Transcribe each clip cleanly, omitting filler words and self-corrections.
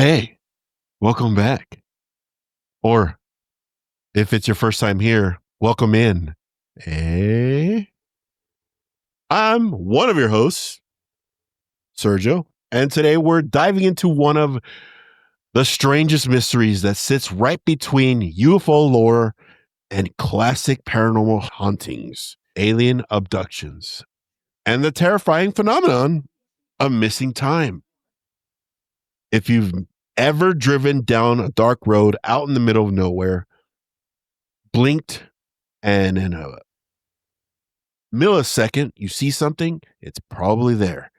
Hey, welcome back. Or if it's your first time here, welcome in. Hey, I'm one of your hosts, Sergio, and today we're diving into one of the strangest mysteries that sits right between UFO lore and classic paranormal hauntings, alien abductions, and the terrifying phenomenon of missing time. If you've ever driven down a dark road out in the middle of nowhere, blinked, and in a millisecond you see something, it's probably there.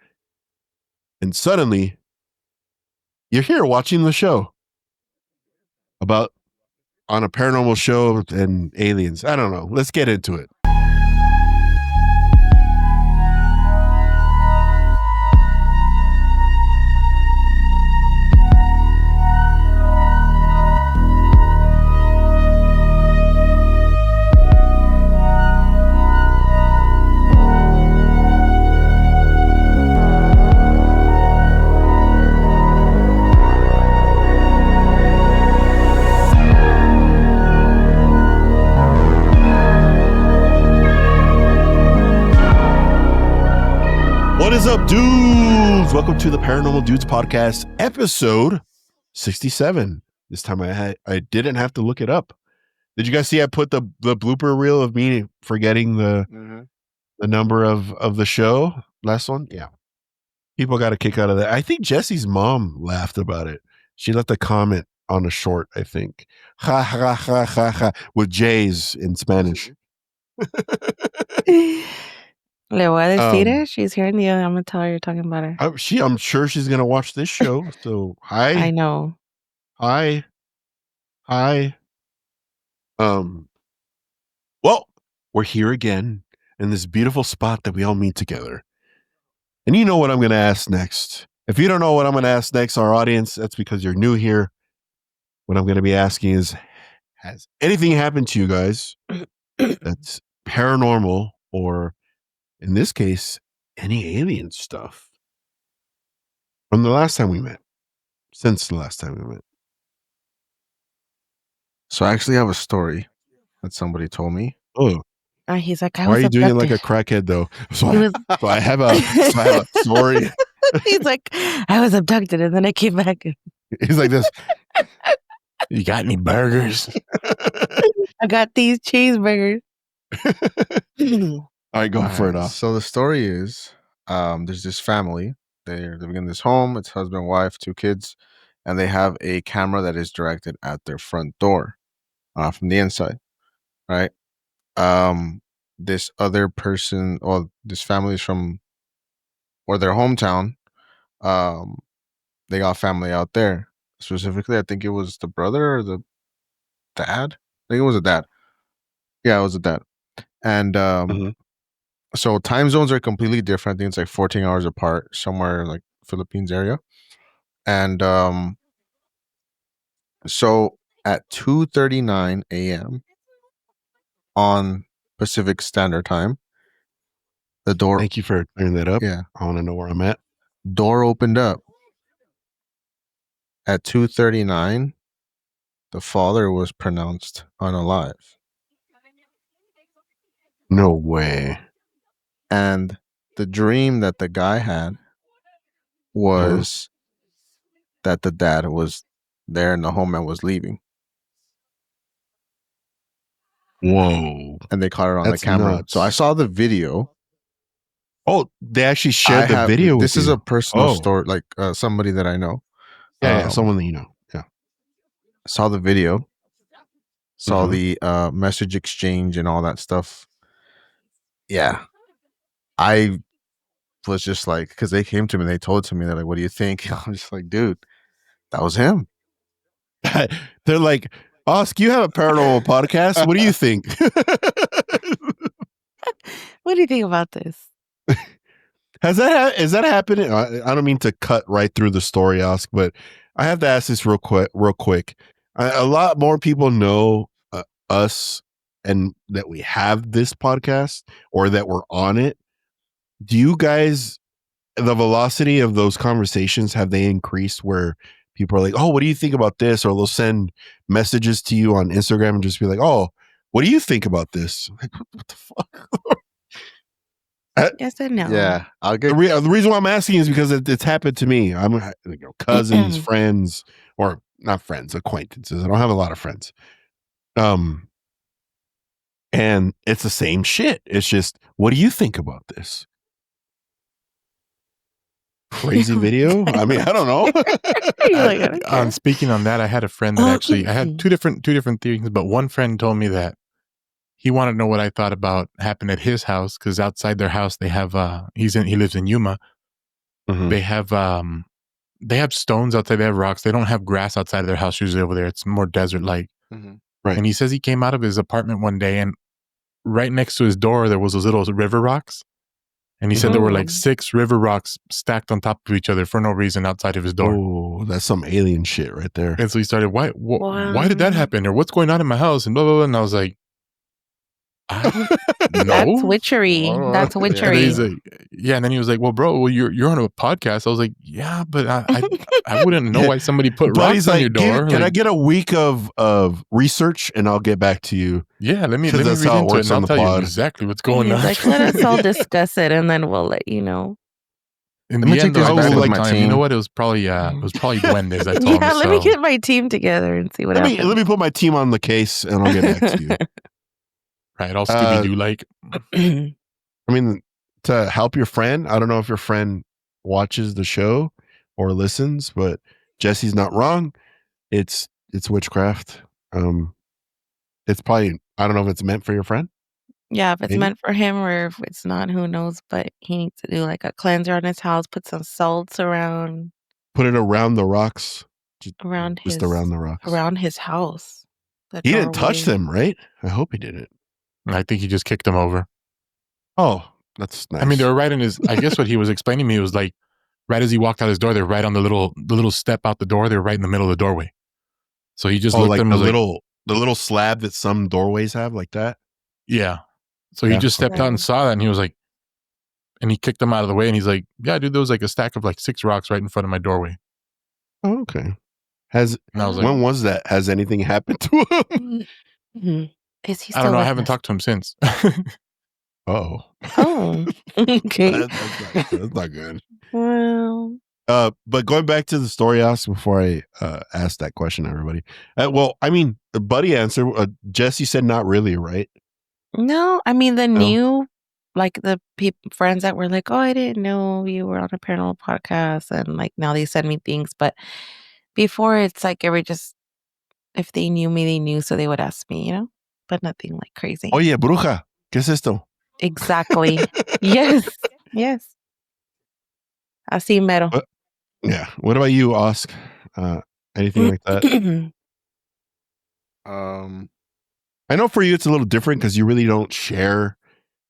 And suddenly you're here watching the show about on a paranormal show and aliens. I don't know. Let's get into it. What is up, dudes? Welcome to the Paranormal Dudes podcast, episode 67. This time I didn't have to look it up. Did you guys see I put the blooper reel of me forgetting the number of the show? Last one? Yeah. People got a kick out of that. I think Jesse's mom laughed about it. She left a comment on a short, I think. Ha ha ha ha ha with J's in Spanish. Le voy a decir she's here in the other. I'm gonna tell her you're talking about her. I'm sure she's gonna watch this show. So hi. I know. Hi. Well, we're here again in this beautiful spot that we all meet together. And you know what I'm gonna ask next. If you don't know what I'm gonna ask next, our audience, that's because you're new here. What I'm gonna be asking is, has anything happened to you guys that's paranormal, or in this case, any alien stuff from the last time we met? Since the last time we met. So I actually have a story that somebody told me. Oh, He's like, why are you doing it like a crackhead though? So I have a story. He's like, I was abducted and then I came back. He's like this. You got any burgers? I got these cheeseburgers. All right, go for it off. So the story is, there's this family. They're living in this home. It's husband, wife, 2 kids, and they have a camera that is directed at their front door from the inside, right? This other person, or this family is from, or their hometown. They got family out there. Specifically, I think it was the brother or the dad. I think it was a dad. Yeah, it was a dad. And so time zones are completely different. I think it's like 14 hours apart, somewhere in like Philippines area. And so at 2:39 a.m. on Pacific Standard Time, the door. Thank you for clearing that up. Yeah. I want to know where I'm at. Door opened up. At 2:39, the father was pronounced unalive. No way. And the dream that the guy had was that the dad was there in the home and was leaving. Whoa. And they caught it on the camera. Nuts. So I saw the video. Oh, they actually shared the video with This you. is a personal story, like somebody that I know. Yeah, someone that you know. Yeah. Saw the video. Saw the message exchange and all that stuff. Yeah. I was just like, because they came to me, they told it to me, they're like, what do you think? I'm just like, dude, that was him. They're like, Osk, you have a paranormal podcast. What do you think? What do you think about this? Is that happening? I don't mean to cut right through the story, Osk, but I have to ask this real quick. A lot more people know us and that we have this podcast or that we're on it. Do you guys, the velocity of those conversations, have they increased where people are like, oh, what do you think about this? Or they'll send messages to you on Instagram and just be like, oh, what do you think about this? Like, what the fuck? Yes and no. Yeah, I'll get. The reason why I'm asking is because it's happened to me. I'm cousins, friends, or not friends, acquaintances. I don't have a lot of friends. And it's the same shit. It's just, what do you think about this? Crazy video? I mean, I don't know. Speaking on that, I had a friend that actually, I had two different things, but one friend told me that he wanted to know what I thought about happened at his house, because outside their house they have he lives in Yuma. Mm-hmm. They have stones outside, they have rocks. They don't have grass outside of their house usually over there. It's more desert like. Mm-hmm. Right. And he says he came out of his apartment one day and right next to his door there was those little river rocks. And he said there were like 6 river rocks stacked on top of each other for no reason outside of his door. Oh, that's some alien shit right there. And so he started, why did that happen? Or what's going on in my house? And blah, blah, blah. And I was like, I don't know. That's witchery. That's witchery. Yeah. And then he was like, well, bro, you're on a podcast. I was like, yeah, but I wouldn't know why somebody put rocks on your door. Can I get a week of research and I'll get back to you? Yeah, let me read into it and I'll tell you exactly what's going on. Like, let us all discuss it and then we'll let you know. In the end, you know what? It was probably Duendes. I told him. Let me get my team together and see what happens. Let me put my team on the case and I'll get back to you. Right, all Scooby-Doo like. I mean, to help your friend, I don't know if your friend watches the show or listens, but Jesse's not wrong. It's witchcraft. It's probably, I don't know if it's meant for your friend. Yeah, if it's meant for him or if it's not, who knows? But he needs to do like a cleanser on his house, put some salts around. Put it around the rocks. Around the rocks. Around his house. He didn't touch them, right? I hope he didn't. I think he just kicked them over. Oh, that's nice. I mean, they were right in his, I guess what he was explaining to me was like, right as he walked out his door, they're right on the little step out the door. They're right in the middle of the doorway. So he just looked like at them the little slab that some doorways have like that. Yeah. So he just stepped out and saw that and he was like, and he kicked them out of the way and he's like, yeah, dude, there was like a stack of like 6 rocks right in front of my doorway. Oh, okay. When was that? Has anything happened to him? Mm-hmm. Is he still I don't know. I haven't talked to him since. Oh, okay. That's not good. Well, but going back to the story asked before I asked that question, everybody. Well, I mean, the buddy answer, Jesse said not really, right? No, I mean new, like the friends that were like, oh, I didn't know you were on a paranormal podcast, and like now they send me things. But before, it's like if they knew me, they knew, so they would ask me, but nothing like crazy. Oye, bruja, ¿qué es esto? Exactly. Yes. Así mero. Yeah. What about you, Oscar? Anything like that? I know for you it's a little different because you really don't share.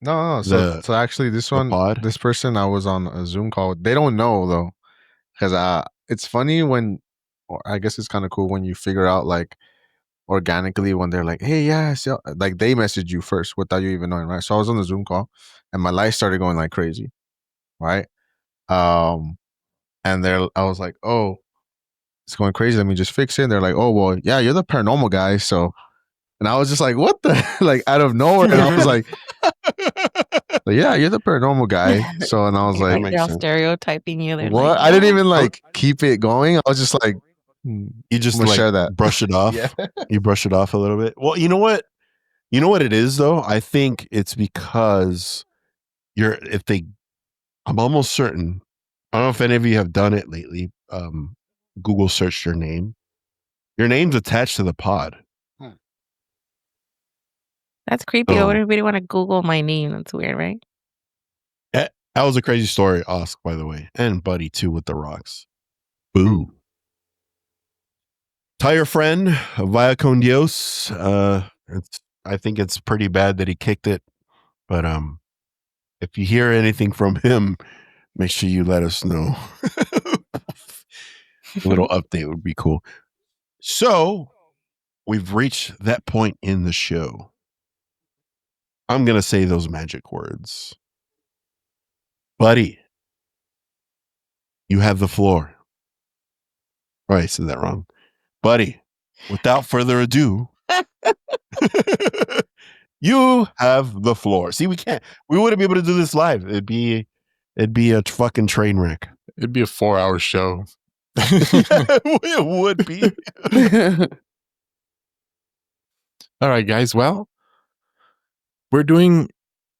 No. So actually, this person I was on a Zoom call. They don't know though, because it's funny when, or I guess it's kind of cool when you figure out like organically when they're like, hey, yeah, so, like they message you first without you even knowing, right? So I was on the Zoom call and my light started going like crazy, right? And I was like, oh, it's going crazy. Let me just fix it. And they're like, oh, well, yeah, you're the paranormal guy. So, and I was just like, what the, like out of nowhere. And I was like, yeah, you're the paranormal guy. So, and I was like, they're all stereotyping you. What? Like, I didn't even like keep it going. I was just like, you just like share that. Brush it off. Yeah. You brush it off a little bit. Well, you know what it is though? I think it's because I'm almost certain. I don't know if any of you have done it lately. Google searched your name. Your name's attached to the pod. That's creepy. I wouldn't really want to Google my name. That's weird, right? That was a crazy story, Oscar, by the way. And Buddy too with the rocks. Boo. Tell your friend, via con Dios. I think it's pretty bad that he kicked it. But if you hear anything from him, make sure you let us know. A little update would be cool. So we've reached that point in the show. I'm going to say those magic words. Buddy, you have the floor. Oh, I said that wrong. Buddy, without further ado, you have the floor. See, we wouldn't be able to do this live. It'd be a fucking train wreck. It'd be a 4-hour show. It would be. All right, guys. Well, we're doing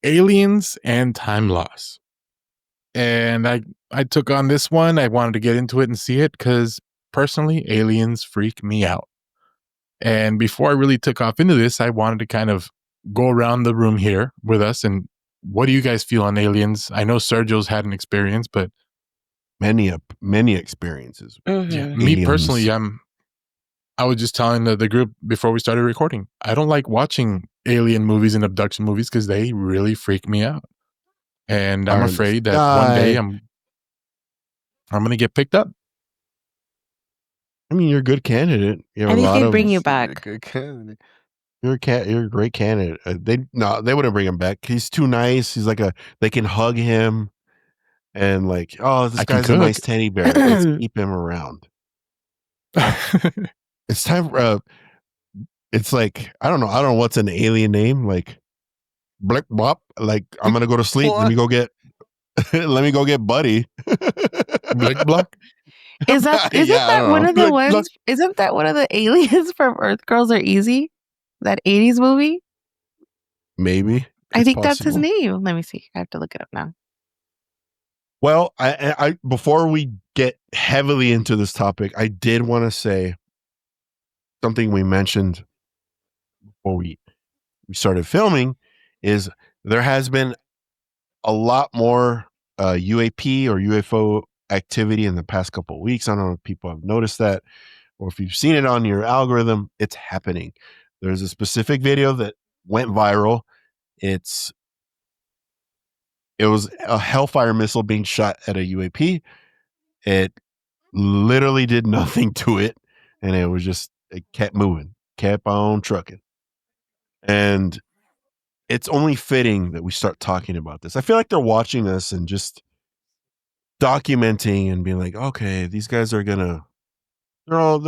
aliens and time loss. And I took on this one. I wanted to get into it and see it because personally, aliens freak me out. And before I really took off into this, I wanted to kind of go around the room here with us. And what do you guys feel on aliens? I know Sergio's had an experience, but many experiences. Mm-hmm. Yeah, me personally, I was just telling the group before we started recording, I don't like watching alien movies and abduction movies because they really freak me out. And I'm afraid that one day I'm going to get picked up. I mean, you're a good candidate. You have I think a lot they'd of bring you back. Good candidate. You're a great candidate. They wouldn't bring him back. He's too nice. He's like they can hug him and like, oh, this guy's a nice teddy bear. Let's keep him around. It's time for it's like I don't know what's an alien name, like Blick Bop. Like I'm gonna go to sleep. Let me go get Buddy. Blick Block. Isn't that one of the ones? Isn't that one of the aliens from Earth Girls Are Easy? That 80s movie? Maybe. I think that's his name. Let me see. I have to look it up now. Well, I before we get heavily into this topic, I did want to say something we mentioned before we started filming is there has been a lot more UAP or UFO activity in the past couple of weeks. I don't know if people have noticed that or if you've seen it on your algorithm. It's happening. There's a specific video that went viral. It was a Hellfire missile being shot at a UAP. It literally did nothing to it. And it kept moving, kept on trucking. And it's only fitting that we start talking about this. I feel like they're watching us and just documenting and being like, okay, these guys are they're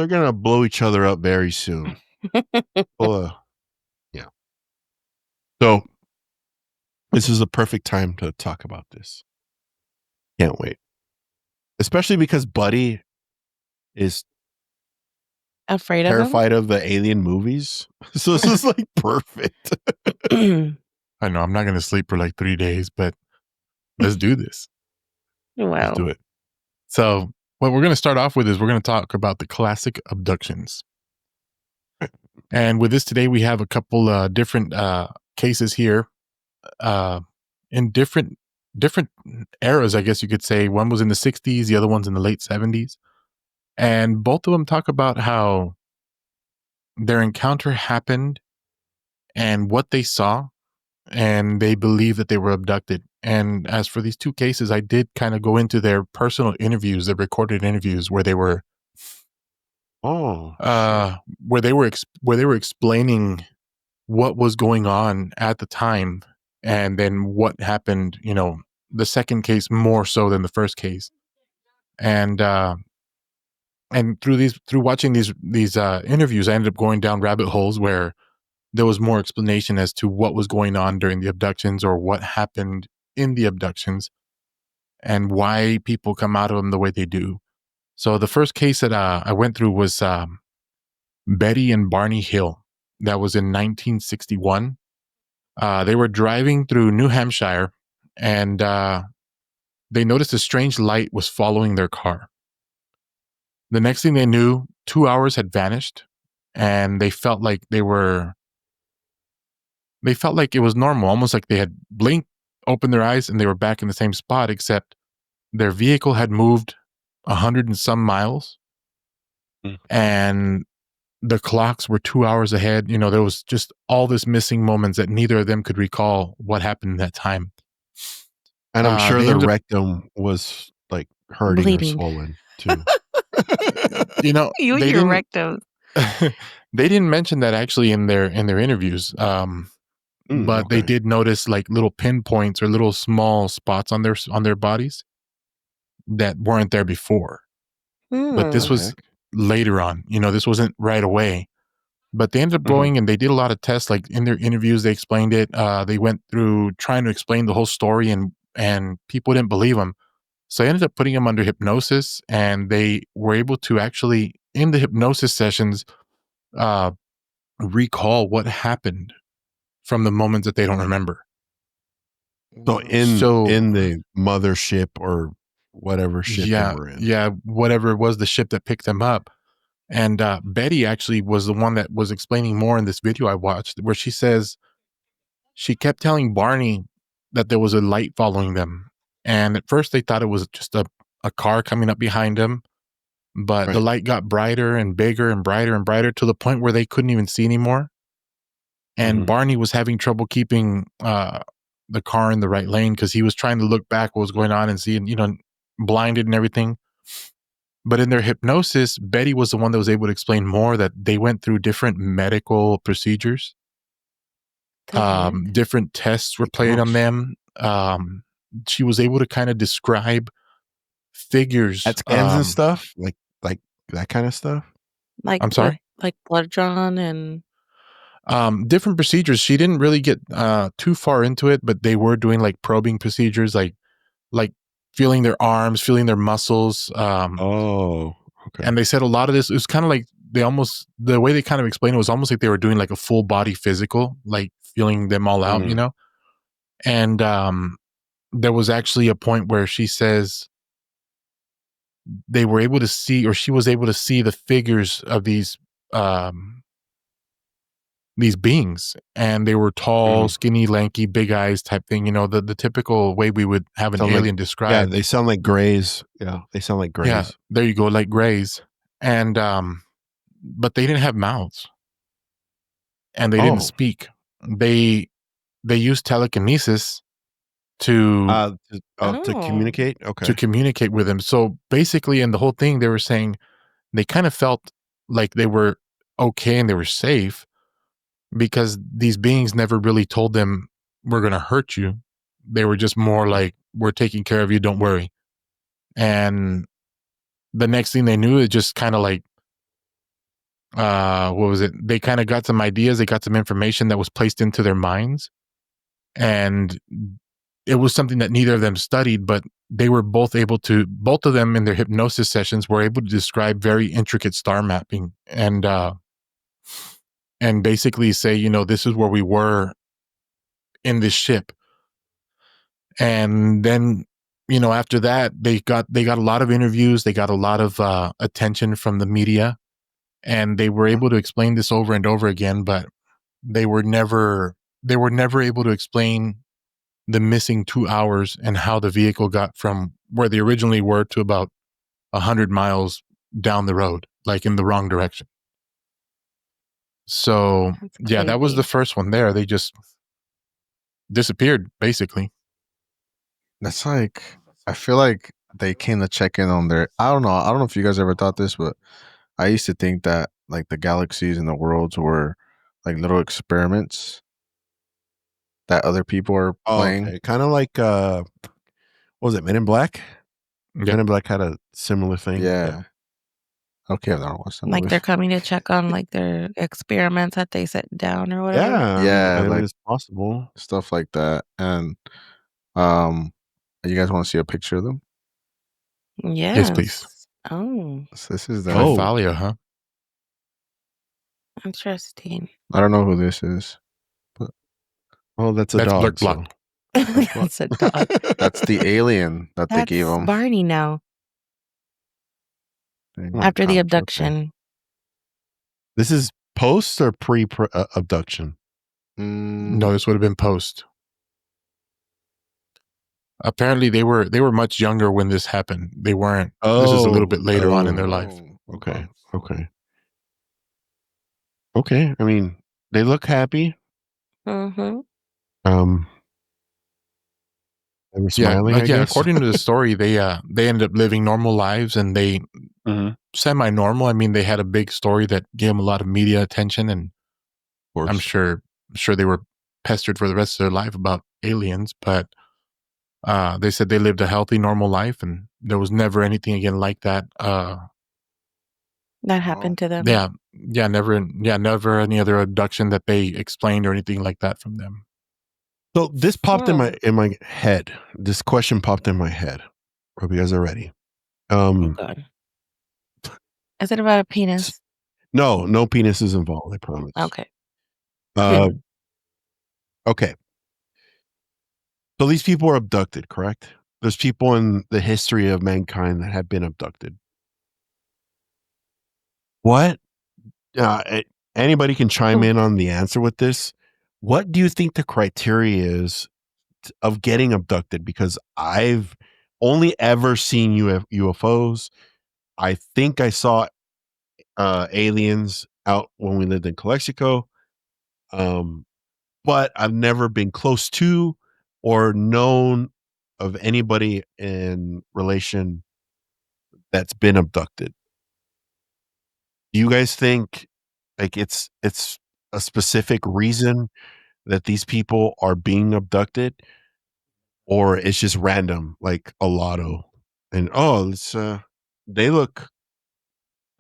gonna blow each other up very soon. Yeah. So this is a perfect time to talk about this. Can't wait. Especially because Buddy is terrified of the alien movies. So this is like perfect. I know I'm not going to sleep for like 3 days, but let's do this. Wow. Let's do it. So what we're going to start off with is we're going to talk about the classic abductions. And with this today, we have a couple different cases here in different eras, I guess you could say. One was in the 60s, the other one's in the late 70s. And both of them talk about how their encounter happened and what they saw, and they believe that they were abducted. And as for these two cases, I did kind of go into their personal interviews, their recorded interviews, where they were, where they were explaining what was going on at the time, and then what happened. You know, the second case more so than the first case, and through watching these interviews, I ended up going down rabbit holes where there was more explanation as to what was going on during the abductions or what happened in the abductions and why people come out of them the way they do. So the first case that I went through was Betty and Barney Hill. That was in 1961. They were driving through New Hampshire and they noticed a strange light was following their car. The next thing they knew, 2 hours had vanished and they felt like it was normal, almost like they had blinked, opened their eyes, and they were back in the same spot, except their vehicle had moved 100 and some miles and the clocks were 2 hours ahead. You know, there was just all this missing moments that neither of them could recall what happened in that time. And I'm sure the rectum was like hurting bleeding. or swollen too. You know, you and your rectum. They didn't mention that actually in their interviews. But they did notice like little pinpoints or little small spots on their bodies that weren't there before. But this was later on. This wasn't right away. But they ended up going and they did a lot of tests. Like in their interviews, they explained it. They went through trying to explain the whole story, and people didn't believe them. So I ended up putting them under hypnosis, and they were able to actually, in the hypnosis sessions, recall what happened from the moments that they don't remember. So in the mothership or whatever ship they were in. Yeah, whatever it was, the ship that picked them up. And Betty actually was the one that was explaining more in this video I watched, where she says she kept telling Barney that there was a light following them. And at first they thought it was just a car coming up behind them. But the light got brighter and bigger and brighter and brighter to the point where they couldn't even see anymore. And Barney was having trouble keeping the car in the right lane because he was trying to look back what was going on and see, blinded and everything. But in their hypnosis, Betty was the one that was able to explain more, that they went through different medical procedures. Different tests were played on them. She was able to kind of describe figures. At scans and stuff? Like that kind of stuff? Like I'm sorry? Like blood drawn and... different procedures. She didn't really get too far into it, but they were doing like probing procedures, like feeling their arms, feeling their muscles. Okay. And they said a lot of this, it was kind of like the way they kind of explained it was almost like they were doing like a full body physical, like feeling them all out, And there was actually a point where she says they were able to see, or she was able to see the figures of these beings, and they were tall, skinny, lanky, big eyes type thing, the typical way we would have an alien described. Yeah, they sound like grays. Yeah, they sound like grays. Yeah, there you go, like grays. And but they didn't have mouths, and they didn't speak. They used telekinesis to communicate. Okay, to communicate with them. So basically, in the whole thing, they were saying they kind of felt like they were okay and they were safe, because these beings never really told them, we're going to hurt you. They were just more like, we're taking care of you, don't worry. And the next thing they knew, it just kind of like, what was it? They kind of got some ideas. They got some information that was placed into their minds. And it was something that neither of them studied, but they were both of them in their hypnosis sessions were able to describe very intricate star mapping and basically say, this is where we were in this ship. And then, after that, they got a lot of interviews. They got a lot of attention from the media, and they were able to explain this over and over again, but they were never able to explain the missing 2 hours and how the vehicle got from where they originally were to about 100 miles down the road, like in the wrong direction. So yeah, that was the first one there. They just disappeared, basically. That's like, I feel like they came to check in on their, I don't know if you guys ever thought this, but I used to think that like the galaxies and the worlds were like little experiments that other people are playing. Okay. Kind of like what was it, Men in Black? Yeah. Men in Black had a similar thing. Yeah. Okay, I've never watched that Like movie. they're coming to check on like their experiments that they set down or whatever. Yeah, like it's possible. Stuff like that. And you guys want to see a picture of them? Yes, please. Oh, So this is the Triphalia, huh? interesting. I don't know who this is. But that's a dog. Blurt Block. That's a dog. That's the alien that they gave him. Barney now. After the abduction. Okay. This is post or pre abduction? No, this would have been post. Apparently, they were much younger when this happened. They weren't. This is a little bit later on in their life. Okay. I mean, they look happy. Mm-hmm. They were smiling. I guess. According to the story, they ended up living normal lives, and they semi-normal. I mean, they had a big story that gave them a lot of media attention, and I'm sure they were pestered for the rest of their life about aliens. But they said they lived a healthy, normal life, and there was never anything again like that That happened to them. Never any other abduction that they explained or anything like that from them. So this popped in my head. This question popped in my head. Hope you guys are ready. Oh God. Is it about a penis? No penis is involved, I promise. Okay. Okay. So these people are abducted, correct? There's people in the history of mankind that have been abducted. What? Anybody can chime in on the answer with this. What do you think the criteria is of getting abducted? Because I've only ever seen UFOs. I think I saw aliens out when we lived in Calexico. But I've never been close to or known of anybody in relation that's been abducted. Do you guys think like it's a specific reason that these people are being abducted, or it's just random, like a lotto? And let's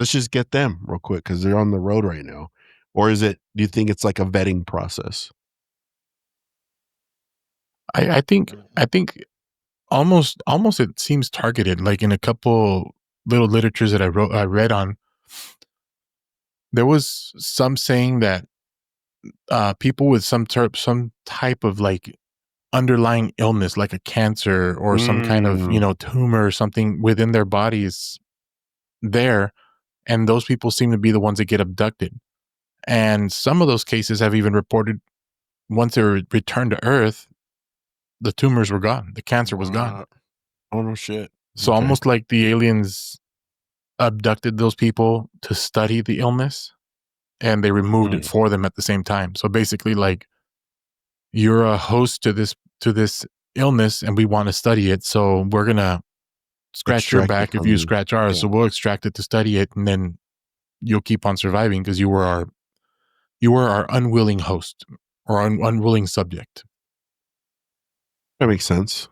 just get them real quick because they're on the road right now. Or do you think it's like a vetting process? I think almost it seems targeted. Like in a couple little literatures that I read on, there was some saying that people with some type of like underlying illness, like a cancer or some kind of tumor or something within their bodies there, and those people seem to be the ones that get abducted. And some of those cases have even reported once they were returned to Earth, the tumors were gone, the cancer was gone. Oh no shit. So almost like the aliens abducted those people to study the illness, and they removed it for them at the same time. So basically, like, you're a host to this illness, and we want to study it, so we're gonna scratch your back if you scratch ours. So we'll extract it to study it, and then you'll keep on surviving because you were our unwilling host or unwilling subject. That makes sense.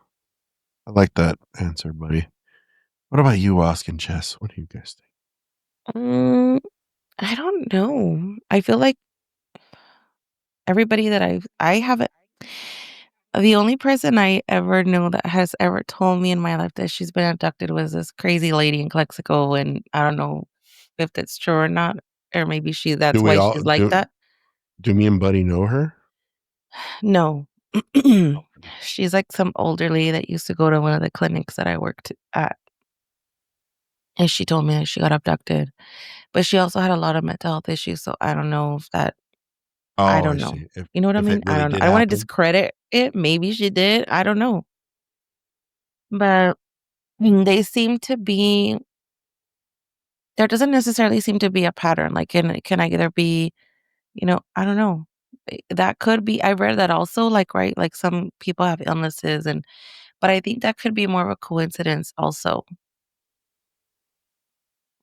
I like that answer, buddy. What about you, Osk and Chess? What do you guys think? I don't know. I feel like everybody that I haven't. The only person I ever know that has ever told me in my life that she's been abducted was this crazy lady in Calexico, and I don't know if that's true or not, or maybe that's why she's like that. Do me and Buddy know her? No. She's like some older lady that used to go to one of the clinics that I worked at. And she told me that she got abducted. But she also had a lot of mental health issues, so I don't know if that I don't know. You know what I mean? I don't know. I don't wanna discredit it. Maybe she did. I don't know. But they seem to be there doesn't necessarily seem to be a pattern. Like, can I either be, I don't know. That could be I read that also, like, right, like some people have illnesses but I think that could be more of a coincidence also.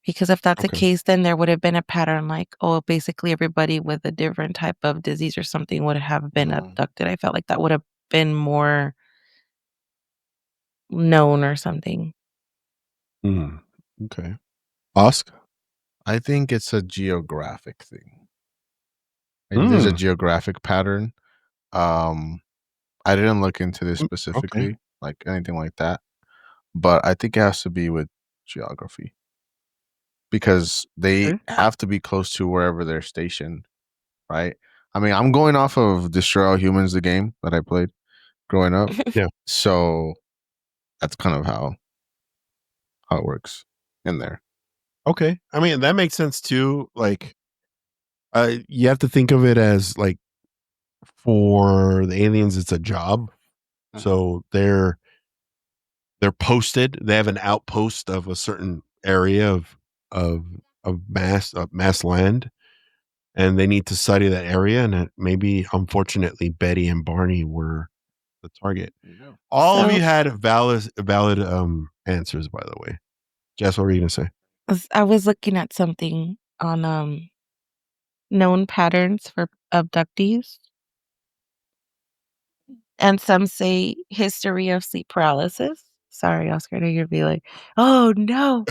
Because if that's the case, then there would have been a pattern like, basically everybody with a different type of disease or something would have been abducted. I felt like that would have been more known or something. Okay. Osk? I think it's a geographic thing. There's a geographic pattern. I didn't look into this specifically, like anything like that, but I think it has to be with geography because they have to be close to wherever they're stationed, right? I mean, I'm going off of Destroy All Humans, the game that I played growing up. Yeah. So that's kind of how it works in there. Okay. I mean, that makes sense too. Like, you have to think of it as like for the aliens, it's a job. So they're posted. They have an outpost of a certain area of mass land, and they need to study that area. And maybe, unfortunately, Betty and Barney were the target. All of you had valid answers, by the way. Jess, what were you gonna say? I was looking at something on known patterns for abductees. And some say history of sleep paralysis. Sorry, Oscar. I know you'd be like, oh no.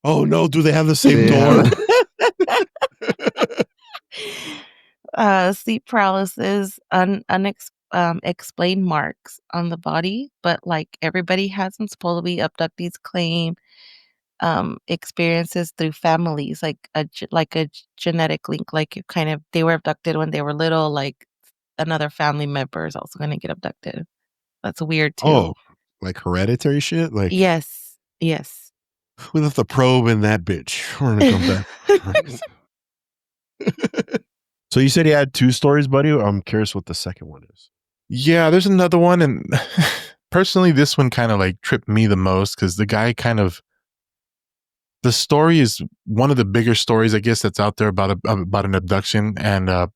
Oh no, do they have the same door? Sleep paralysis, explained marks on the body, but like everybody has them. Supposedly, abductees claim experiences through families, like a genetic link. Like you kind of they were abducted when they were little. Like another family member is also going to get abducted. That's weird too. Oh, like hereditary shit? Like, yes. we left the probe in that bitch. We're gonna come back. So you said he had 2 stories, buddy? I'm curious what the second one is. Yeah, there's another one, and personally, this one kind of like tripped me the most because the guy the story is one of the bigger stories, I guess, that's out there about an abduction and a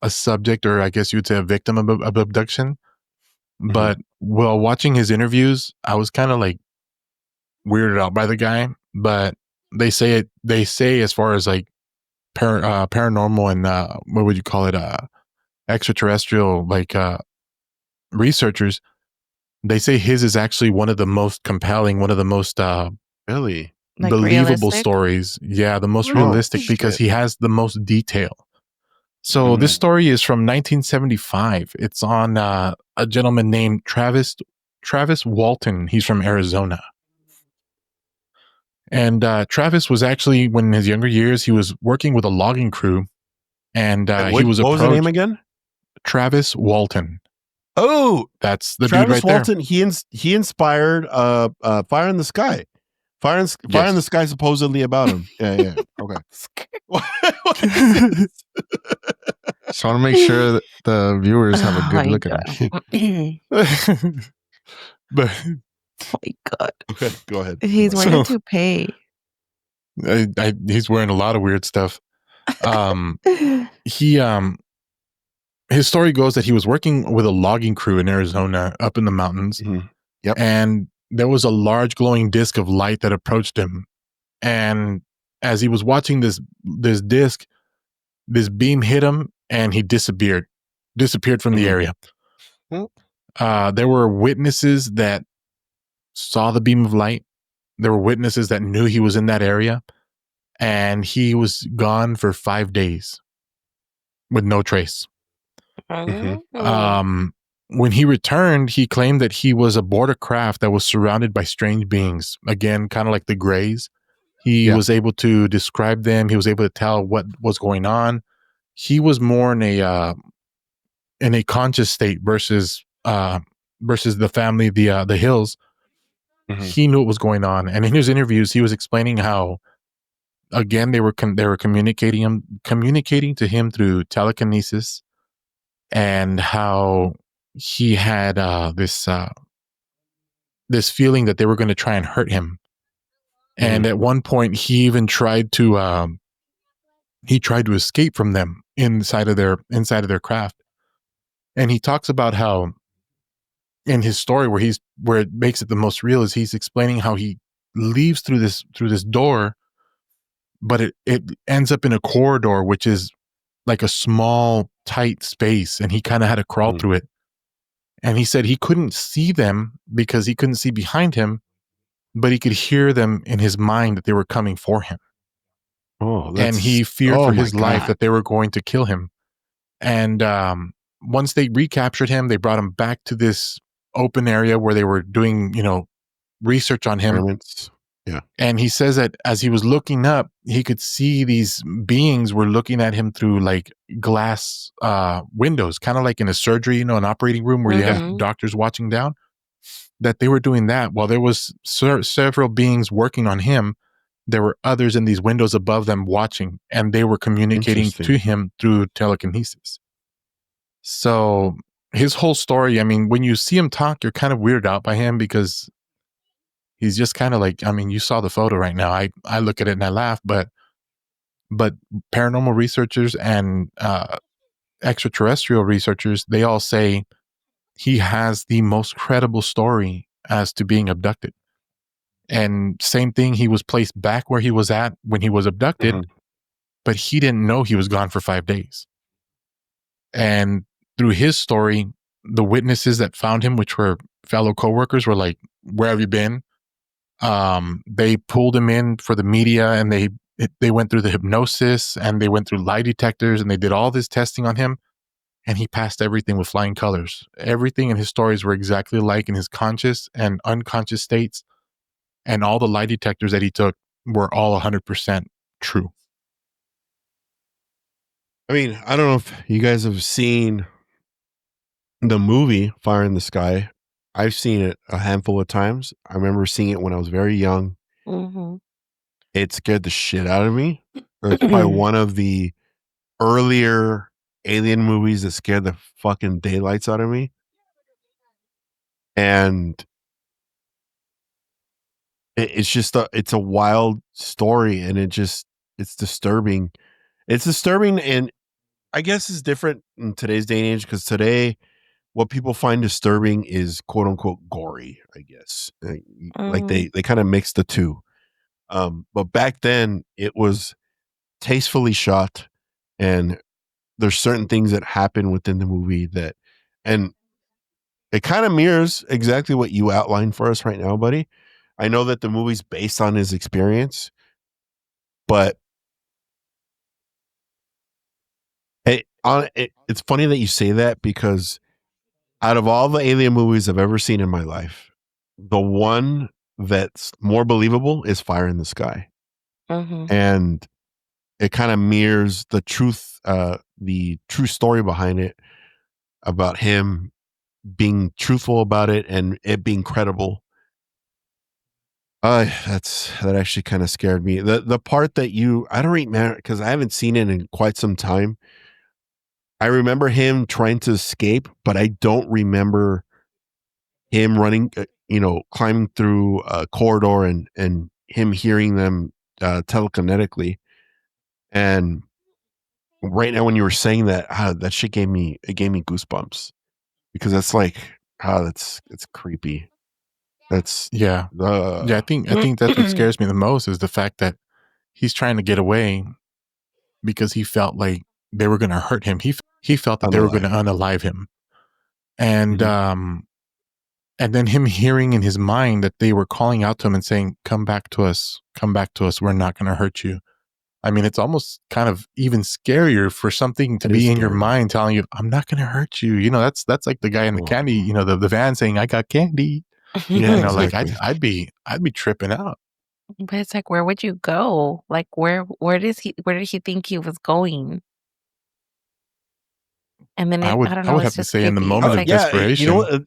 subject, or I guess you would say a victim of abduction. But while watching his interviews, I was kind of like weirded out by the guy. But they say as far as like paranormal and what would you call it, extraterrestrial, like researchers, they say his is actually one of the most compelling, one of the most really like believable realistic? stories. Yeah, the most realistic because he has the most detail. So this story is from 1975. It's on a gentleman named Travis Walton. He's from Arizona. And Travis was actually, when in his younger years, he was working with a logging crew. And he was what was the name again? Travis Walton. Oh, that's the Travis dude right Walton. There. He inspired Fire in the Sky. Fire in the Sky supposedly about him. Yeah. Okay. So I want to make sure that the viewers have a good look at it. But oh my god. Okay, go ahead. He's wearing a toupee. He's wearing a lot of weird stuff. His story goes that he was working with a logging crew in Arizona up in the mountains. Yep. And there was a large glowing disc of light that approached him. And as he was watching this disc, this beam hit him and he disappeared from the area. There were witnesses that saw the beam of light. There were witnesses that knew he was in that area, and he was gone for 5 days with no trace. When he returned, he claimed that he was aboard a craft that was surrounded by strange beings. Again, kind of like the Greys. He was able to describe them. He was able to tell what was going on. He was more in a conscious state versus the family, the Hills. He knew what was going on, and in his interviews, he was explaining how, again, they were communicating to him through telekinesis, and how he had this feeling that they were going to try and hurt him. And at one point, he even tried to escape from them inside of their craft. And he talks about how, in his story, where it makes it the most real, is he's explaining how he leaves through this door, but it ends up in a corridor, which is like a small, tight space, and he kind of had to crawl through it. And he said he couldn't see them because he couldn't see behind him, but he could hear them in his mind that they were coming for him. And he feared for his life that they were going to kill him. And once they recaptured him, they brought him back to this open area where they were doing, research on him. Yeah. And he says that as he was looking up, he could see these beings were looking at him through like glass windows, kind of like in a surgery, an operating room where you have doctors watching down, that they were doing that while there was several beings working on him. There were others in these windows above them watching, and they were communicating to him through telekinesis. So his whole story, I mean, when you see him talk, you're kind of weirded out by him because he's just kind of like, I mean, you saw the photo right now. I look at it and I laugh, but paranormal researchers and extraterrestrial researchers, they all say he has the most credible story as to being abducted. And same thing, he was placed back where he was at when he was abducted, but he didn't know he was gone for 5 days. And through his story, the witnesses that found him, which were fellow coworkers, were like, "Where have you been?" They pulled him in for the media, and they went through the hypnosis, and they went through lie detectors, and they did all this testing on him, and he passed everything with flying colors. Everything in his stories were exactly like in his conscious and unconscious states, and all the lie detectors that he took were all 100% true. I mean, I don't know if you guys have seen the movie Fire in the Sky. I've seen it a handful of times. I remember seeing it when I was very young. Mm-hmm. It scared the shit out of me. It's probably one of the earlier alien movies that scared the fucking daylights out of me. And it's just it's a wild story, and it's disturbing. It's disturbing, and I guess it's different in today's day and age, because today what people find disturbing is quote unquote gory, I guess. Like they kind of mix the two. But back then it was tastefully shot, and there's certain things that happen within the movie and it kind of mirrors exactly what you outlined for us right now, buddy. I know that the movie's based on his experience, but it's funny that you say that, because out of all the alien movies I've ever seen in my life, the one that's more believable is Fire in the Sky. Mm-hmm. And it kind of mirrors the true story behind it, about him being truthful about it and it being credible. That actually kind of scared me. The part that I don't remember, because I haven't seen it in quite some time. I remember him trying to escape, but I don't remember him running, climbing through a corridor and him hearing them telekinetically. And right now, when you were saying that, that shit gave me goosebumps, because that's like, it's creepy. That's Yeah. I think that's what scares me the most, is the fact that he's trying to get away because he felt like they were going to hurt him. He felt that they were going to unalive him. And and then him hearing in his mind that they were calling out to him and saying, "Come back to us. Come back to us. We're not going to hurt you." I mean, it's almost kind of even scarier for something to be in your mind telling you, "I'm not going to hurt you." You know, that's like the guy in the candy, the van saying, "I got candy." Yeah, exactly. exactly. Like I'd be tripping out. But it's like, where would you go? Like, where did he think he was going? And then I I would don't know. have It's to just say, in the creepy. moment of Like, desperation. You know what?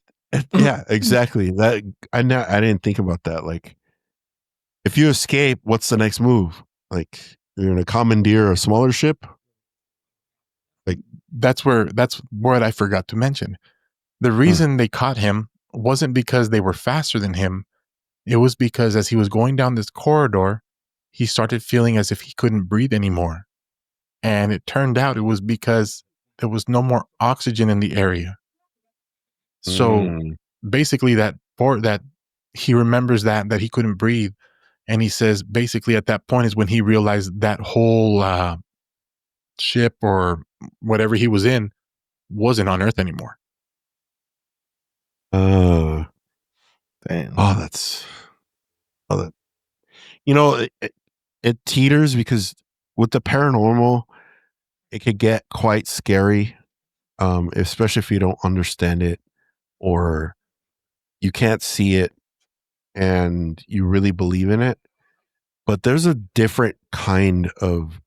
Yeah, exactly. That I didn't think about that. Like, if you escape, what's the next move? Like, you're gonna commandeer a smaller ship? Like, that's what I forgot to mention. The reason they caught him wasn't because they were faster than him. It was because as he was going down this corridor, he started feeling as if he couldn't breathe anymore. And it turned out it was because there was no more oxygen in the area. So basically that he remembers that he couldn't breathe. And he says basically at that point is when he realized that whole ship or whatever he was in wasn't on Earth anymore. Damn. it teeters, because with the paranormal, it could get quite scary, especially if you don't understand it, or you can't see it and you really believe in it. But there's a different kind of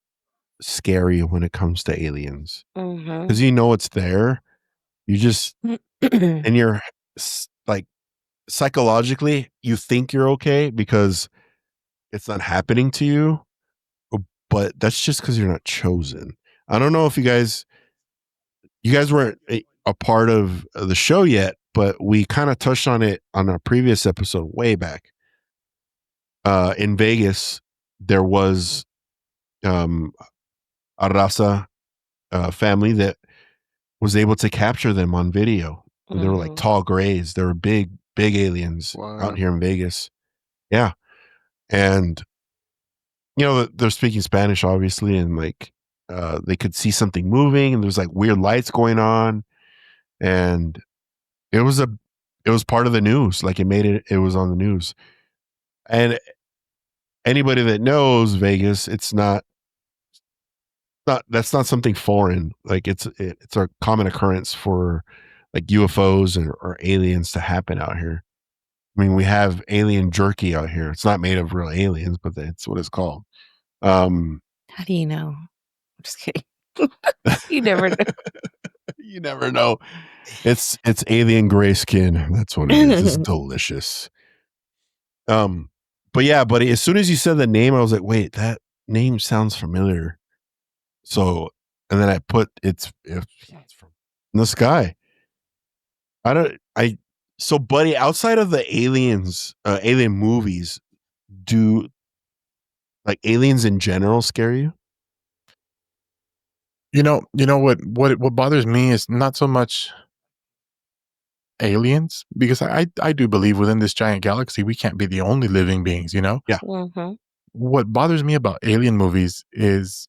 scary when it comes to aliens, because it's there. You just and you're like, psychologically you think you're okay because it's not happening to you, but that's just because you're not chosen. I don't know if you guys weren't a part of the show yet, but we kind of touched on it on a previous episode way back. In Vegas, there was a raza family that was able to capture them on video. And they were like tall grays. They were big aliens out here in Vegas. Yeah. And, they're speaking Spanish, obviously. And like, they could see something moving, and there's like weird lights going on. And It was part of the news. Like it was on the news. And anybody that knows Vegas, that's not something foreign. Like it's a common occurrence for like UFOs or aliens to happen out here. I mean, we have alien jerky out here. It's not made of real aliens, but that's what it's called. How do you know? I'm just kidding. You never know. You never know. It's alien gray skin. That's what it is. It's delicious. But yeah, buddy, as soon as you said the name, I was like, wait, that name sounds familiar. So, and then I put it's from the sky. So buddy, outside of the alien movies, do like aliens in general scare you? You know what bothers me is not so much aliens, because I do believe within this giant galaxy we can't be the only living beings, you know? Yeah. Mm-hmm. What bothers me about alien movies is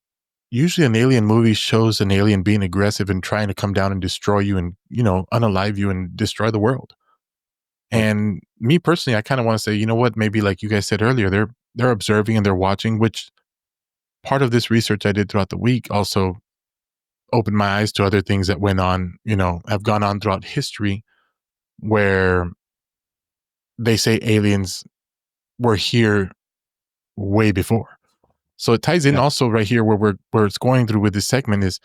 usually an alien movie shows an alien being aggressive and trying to come down and destroy you and, unalive you and destroy the world. And me personally, I kind of want to say, you know what, maybe like you guys said earlier, they're observing and they're watching, which part of this research I did throughout the week also opened my eyes to other things that went on, have gone on throughout history, where they say aliens were here way before. So it ties in also right here where it's going through with this segment is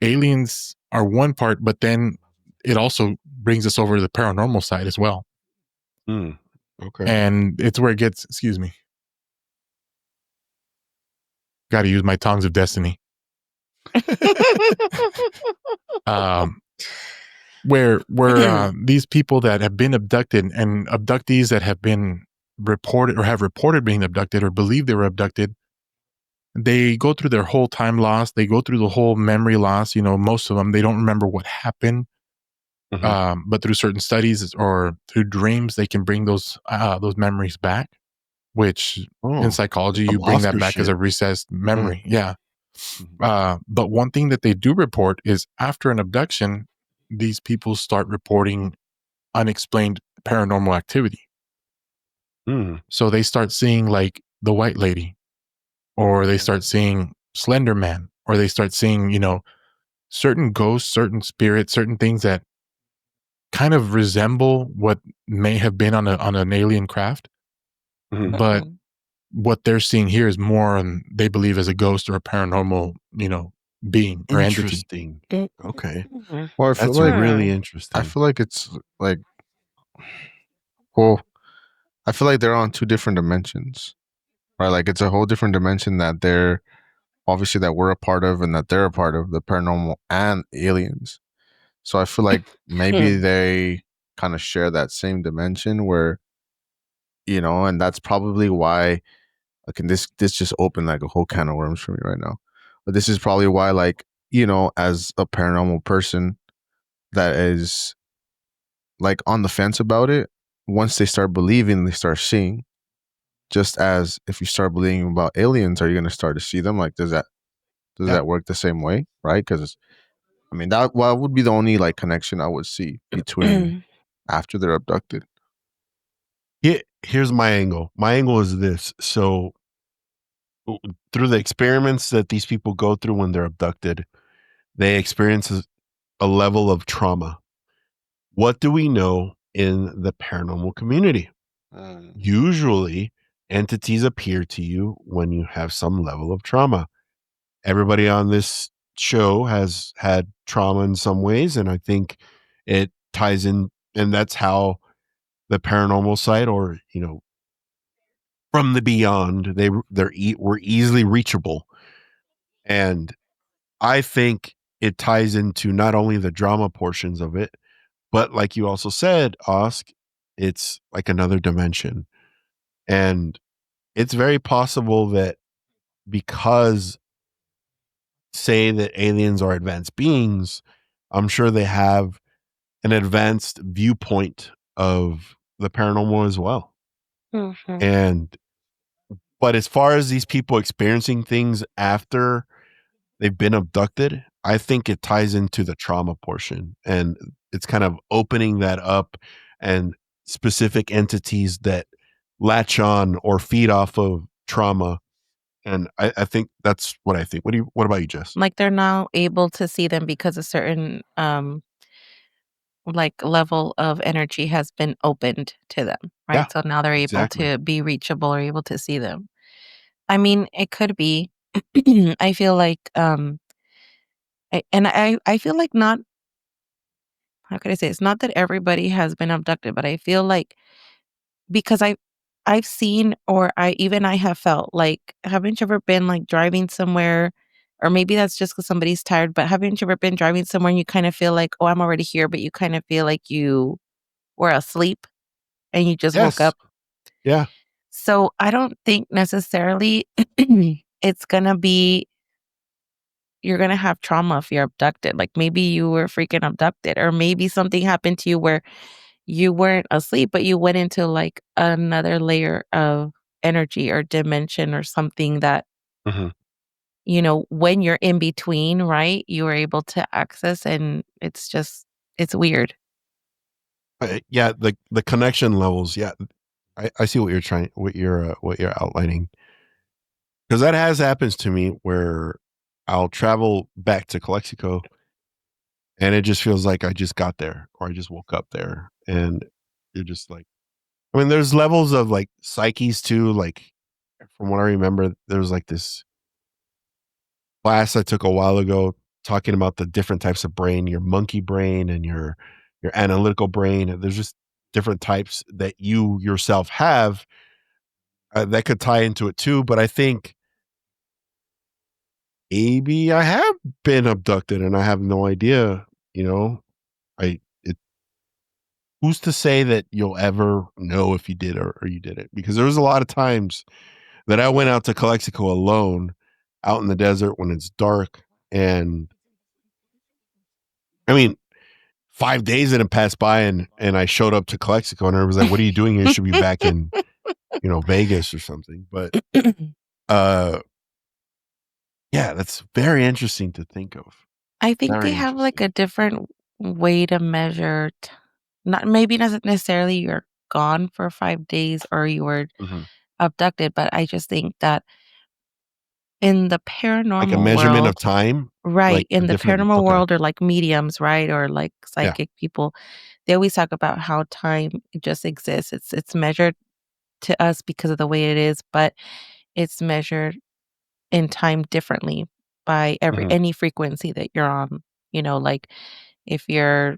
aliens are one part, but then it also brings us over to the paranormal side as well. Okay. And it's where it gets, excuse me. Got to use my tongs of destiny. Where these people that have been abducted and abductees that have been reported or have reported being abducted or believe they were abducted, they go through their whole time loss. They go through the whole memory loss. Most of them, they don't remember what happened. But through certain studies or through dreams, they can bring those memories back, which in psychology, you bring that back as a recessed memory. Yeah. But one thing that they do report is after an abduction, these people start reporting unexplained paranormal activity. So they start seeing like the white lady, or they start seeing Slender Man, or they start seeing, certain ghosts, certain spirits, certain things that kind of resemble what may have been on an alien craft. But what they're seeing here is more on, they believe, as a ghost or a paranormal, being or entity. Interesting. Okay. Well, That's really interesting. I feel like it's like, well, I feel like they're on two different dimensions, right? Like it's a whole different dimension that they're obviously that we're a part of and that they're a part of, the paranormal and aliens. So I feel like maybe they kind of share that same dimension where, and that's probably why. Okay, this just opened like a whole can of worms for me right now. But this is probably why, like, as a paranormal person that is like on the fence about it, once they start believing, they start seeing. Just as if you start believing about aliens, are you going to start to see them? Like, does that work the same way, right? Because I mean, that would be the only like connection I would see between after they're abducted. Here's my angle. My angle is this. So through the experiments that these people go through when they're abducted, they experience a level of trauma. What do we know in the paranormal community? Usually, entities appear to you when you have some level of trauma. Everybody on this show has had trauma in some ways, and I think it ties in, and that's how the paranormal side, or from the beyond, were easily reachable. And I think it ties into not only the drama portions of it, but like you also said, Osk, it's like another dimension. And it's very possible that because say that aliens are advanced beings, I'm sure they have an advanced viewpoint of the paranormal as well. But as far as these people experiencing things after they've been abducted, I think it ties into the trauma portion. And it's kind of opening that up, and specific entities that latch on or feed off of trauma. And I think that's what I think. What about you, Jess? Like they're now able to see them because a certain like level of energy has been opened to them, Yeah, right? So now they're able exactly. to be reachable or able to see them. I mean, it could be. I feel like I feel like not, how could I say, it's not that everybody has been abducted, but I feel like because I've seen, or I have felt like, haven't you ever been like driving somewhere, or maybe that's just because somebody's tired, but haven't you ever been driving somewhere and you kind of feel like, oh, I'm already here, but you kind of feel like you were asleep and you just woke Yes. up? Yeah. So I don't think necessarily it's gonna be, you're gonna have trauma if you're abducted. Like maybe you were freaking abducted, or maybe something happened to you where you weren't asleep, but you went into like another layer of energy or dimension or something that, Mm-hmm. when you're in between, right? You were able to access, and it's weird. Yeah, the connection levels. Yeah, I see what you're outlining, because that has happens to me where I'll travel back to Calexico and it just feels like I just got there or I just woke up there, and you're just like, I mean, there's levels of like psyches too. Like from what I remember, there was like this class I took a while ago talking about the different types of brain, your monkey brain and your analytical brain. There's just different types that you yourself have that could tie into it too. But I think maybe I have been abducted and I have no idea. You know, who's to say that you'll ever know if you did or you didn't? Because there was a lot of times that I went out to Calexico alone, out in the desert when it's dark, and I mean, 5 days didn't pass by, and I showed up to Calexico, and everybody was like, "What are you doing here? You should be back in, Vegas or something." But, uh, yeah, that's very interesting to think of. I think they Very have like interesting. a different way to measure, not maybe not necessarily you're gone for 5 days or you were Mhm. abducted, but I just think that in the Like a paranormal measurement world, of time, right, like a in the different paranormal okay. world, or like mediums, right, or like Yeah. psychic people, they always talk about how time just exists. It's measured to us because of the way it is, but it's measured in time differently by Mhm. any frequency that you're on. Like if you're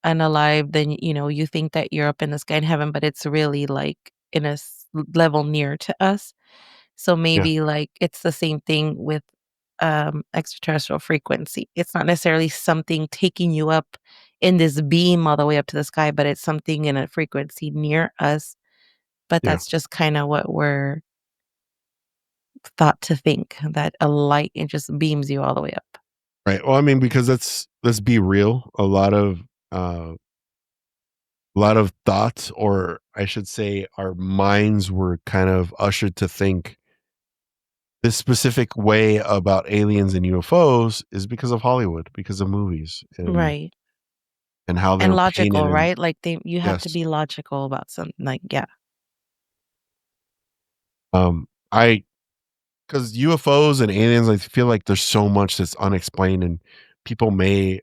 unalive, then you think that you're up in the sky in heaven, but it's really like in a level near to us. So Yeah. maybe like it's the same thing with extraterrestrial frequency. It's not necessarily something taking you up in this beam all the way up to the sky, but it's something in a frequency near us. But Yeah. that's just kind of what we're thought to think, that a light, it just beams you all the way up. Right. Well, I mean, because let's be real, uh a lot of thoughts, or I should say our minds were kind of ushered to think this specific way about aliens and UFOs is because of Hollywood, because of movies Right. and how And they're painted. logical, And right? Like you have to yes, be logical about something, like, yeah. I because UFOs and aliens, I feel like there's so much that's unexplained, and people may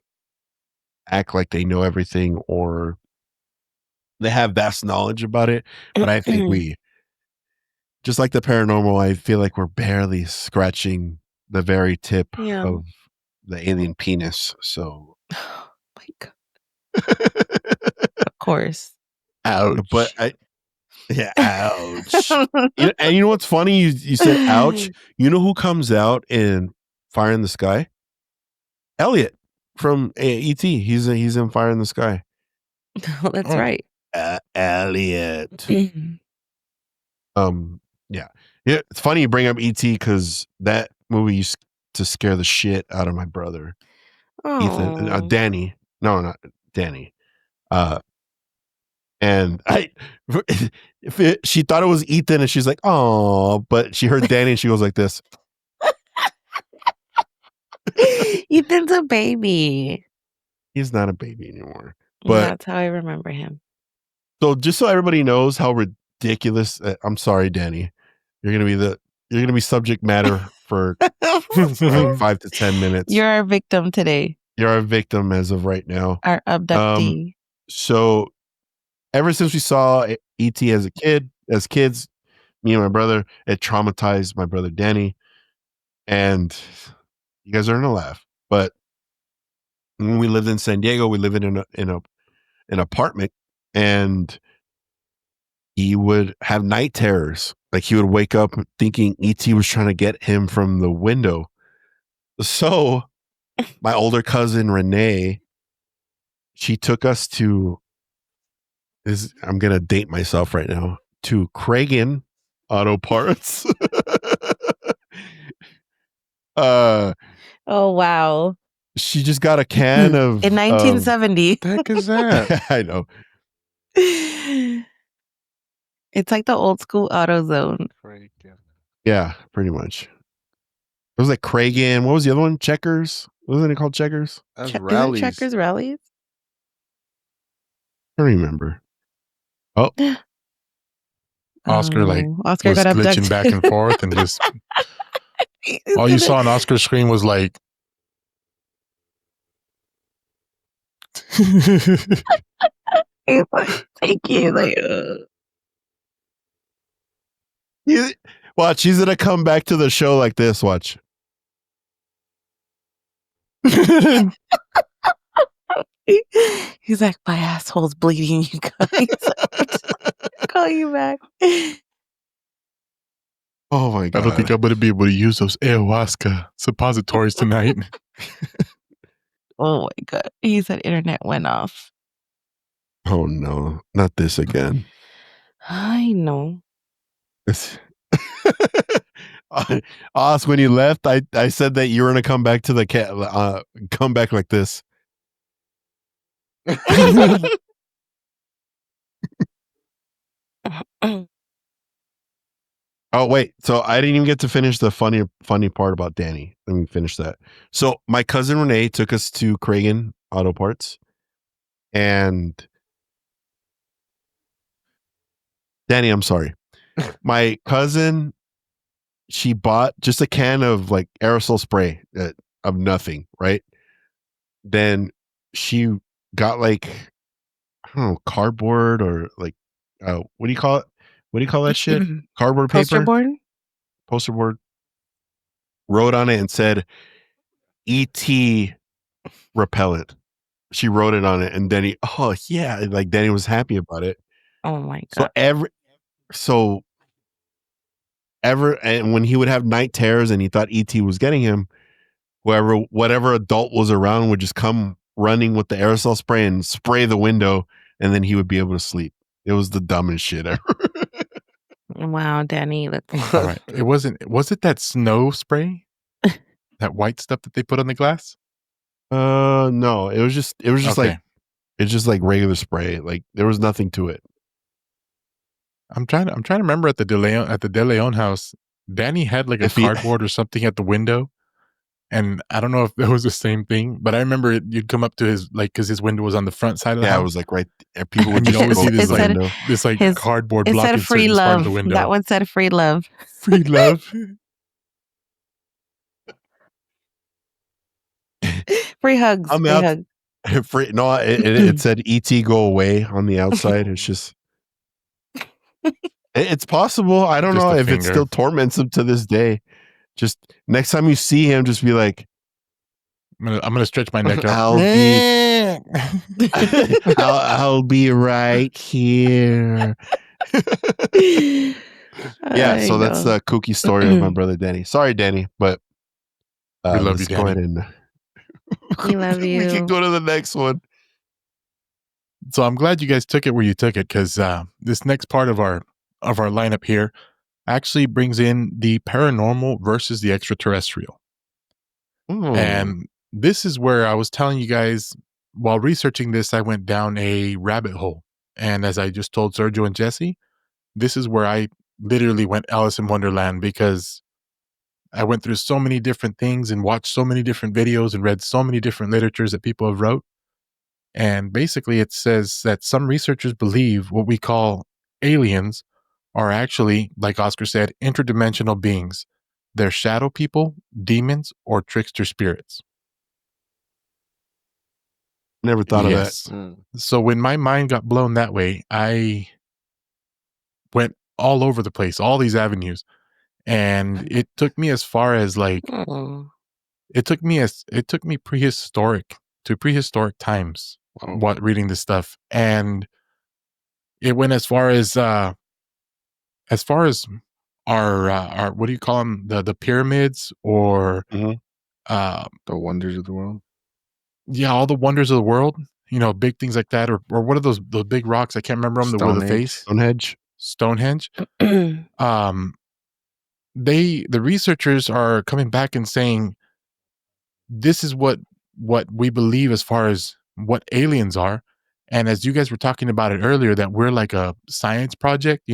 act like they know everything or they have vast knowledge about it. But I think we, just like the paranormal, I feel like we're barely scratching the very tip Yeah. of the alien penis. So, Oh my god. Of course. but Ouch. yeah, ouch. And you know what's funny? You said ouch. You know who comes out in Fire in the Sky? Elliot from ET. He's in Fire in the Sky. That's Oh, right. Elliot. Um, yeah, yeah. It's funny you bring up ET because that movie used to scare the shit out of my brother Ethan, Oh. Danny. No, not Danny. Uh, and I, she thought it was Ethan, and she's like, "Oh," but she heard Danny, and she goes like this. Ethan's a baby. He's not a baby anymore. But that's how I remember him. So just so everybody knows how ridiculous, I'm sorry, Danny. You're gonna be subject matter for like 5 to 10 minutes. You're our victim today. You're our victim as of right now. Our abductee. So ever since we saw E.T. as kids, me and my brother, it traumatized my brother Danny. And you guys are gonna laugh, but when we lived in San Diego, we lived in an apartment, and he would have night terrors. Like he would wake up thinking E.T. was trying to get him from the window. So my older cousin Renee, she took us to I'm gonna date myself right now, to Kragen Auto Parts. Oh wow. She just got a can of in 1970. What the heck is that? I know. It's like the old school AutoZone. Yeah, pretty much. It was like Kragen. What was the other one? Checkers? Wasn't it called Checkers? That's Isn't rallies. Checkers Rallies? I don't remember. Oh. Oscar Oscar was got glitching abducted. back and forth and just all you saw on Oscar's screen was like He's like, thank you. Like, Watch, he's gonna come back to the show like this. Watch. He's like, my asshole's bleeding, you guys. Call you back. Oh my god. I don't think I'm gonna be able to use those ayahuasca suppositories tonight. Oh my god. He said internet went off. Oh no, not this again. I know. Os, when you left, I said that you were gonna come back to the come back like this. Oh wait, so I didn't even get to finish the funny part about Danny. Let me finish that. So my cousin Renee took us to Kragen Auto Parts, and Danny, I'm sorry. My cousin, she bought just a can of like aerosol spray of nothing, right? Then she got like, I don't know, cardboard or like, what do you call it? What do you call that shit? Cardboard paper? Poster board? Poster board. Wrote on it and said, E.T. repellent. She wrote it on it, and Danny, oh yeah, like Danny was happy about it. Oh my So god. and when he would have night terrors and he thought E.T. was getting him, whatever adult was around would just come running with the aerosol spray and spray the window, and then he would be able to sleep. It was the dumbest shit ever. Wow, Danny. All right. Was it that snow spray? That white stuff that they put on the glass? No, it was just Okay. like, it's just like regular spray. Like there was nothing to it. I'm trying to remember at the De Leon house, Danny had like a cardboard or something at the window. And I don't know if it was the same thing, but I remember you'd come up to his, like, because his window was on the front side of the house. Yeah, it was like right there. People would you'd just always see this like, cardboard it blocking said free certain part of love. the window. That one said free love. Free love? Free hugs. I'm free out. hugs. No, it said E.T. go away on the outside. It's just, it's possible. I don't know if it still torments him to this day. Just next time you see him, just be like, I'm gonna stretch my neck out. I'll be right here. Yeah, so that's the kooky story of my brother Danny. Sorry, Danny, but we love you, Danny. Go ahead and we love you. We can go to the next one. So I'm glad you guys took it where you took it, because this next part of our lineup here actually brings in the paranormal versus the extraterrestrial. And this is where I was telling you guys, while researching this, I went down a rabbit hole. And as I just told Sergio and Jesse, this is where I literally went Alice in Wonderland, because I went through so many different things and watched so many different videos and read so many different literatures that people have wrote. And basically it says that some researchers believe what we call aliens are actually, like Oscar said, interdimensional beings. They're shadow people, demons, or trickster spirits. Never thought of that. Yes. So when my mind got blown that way, I went all over the place, all these avenues. And it took me as far as like, Oh. it took me prehistoric times. Wow. Reading this stuff. And it went as far as our what do you call them, the pyramids, or The wonders of the world. Yeah, all the wonders of the world, big things like that, or what are those big rocks? I can't remember them. With a face, Stonehenge. The researchers are coming back and saying this is what we believe as far as what aliens are. And as you guys were talking about it earlier, that we're like a science project,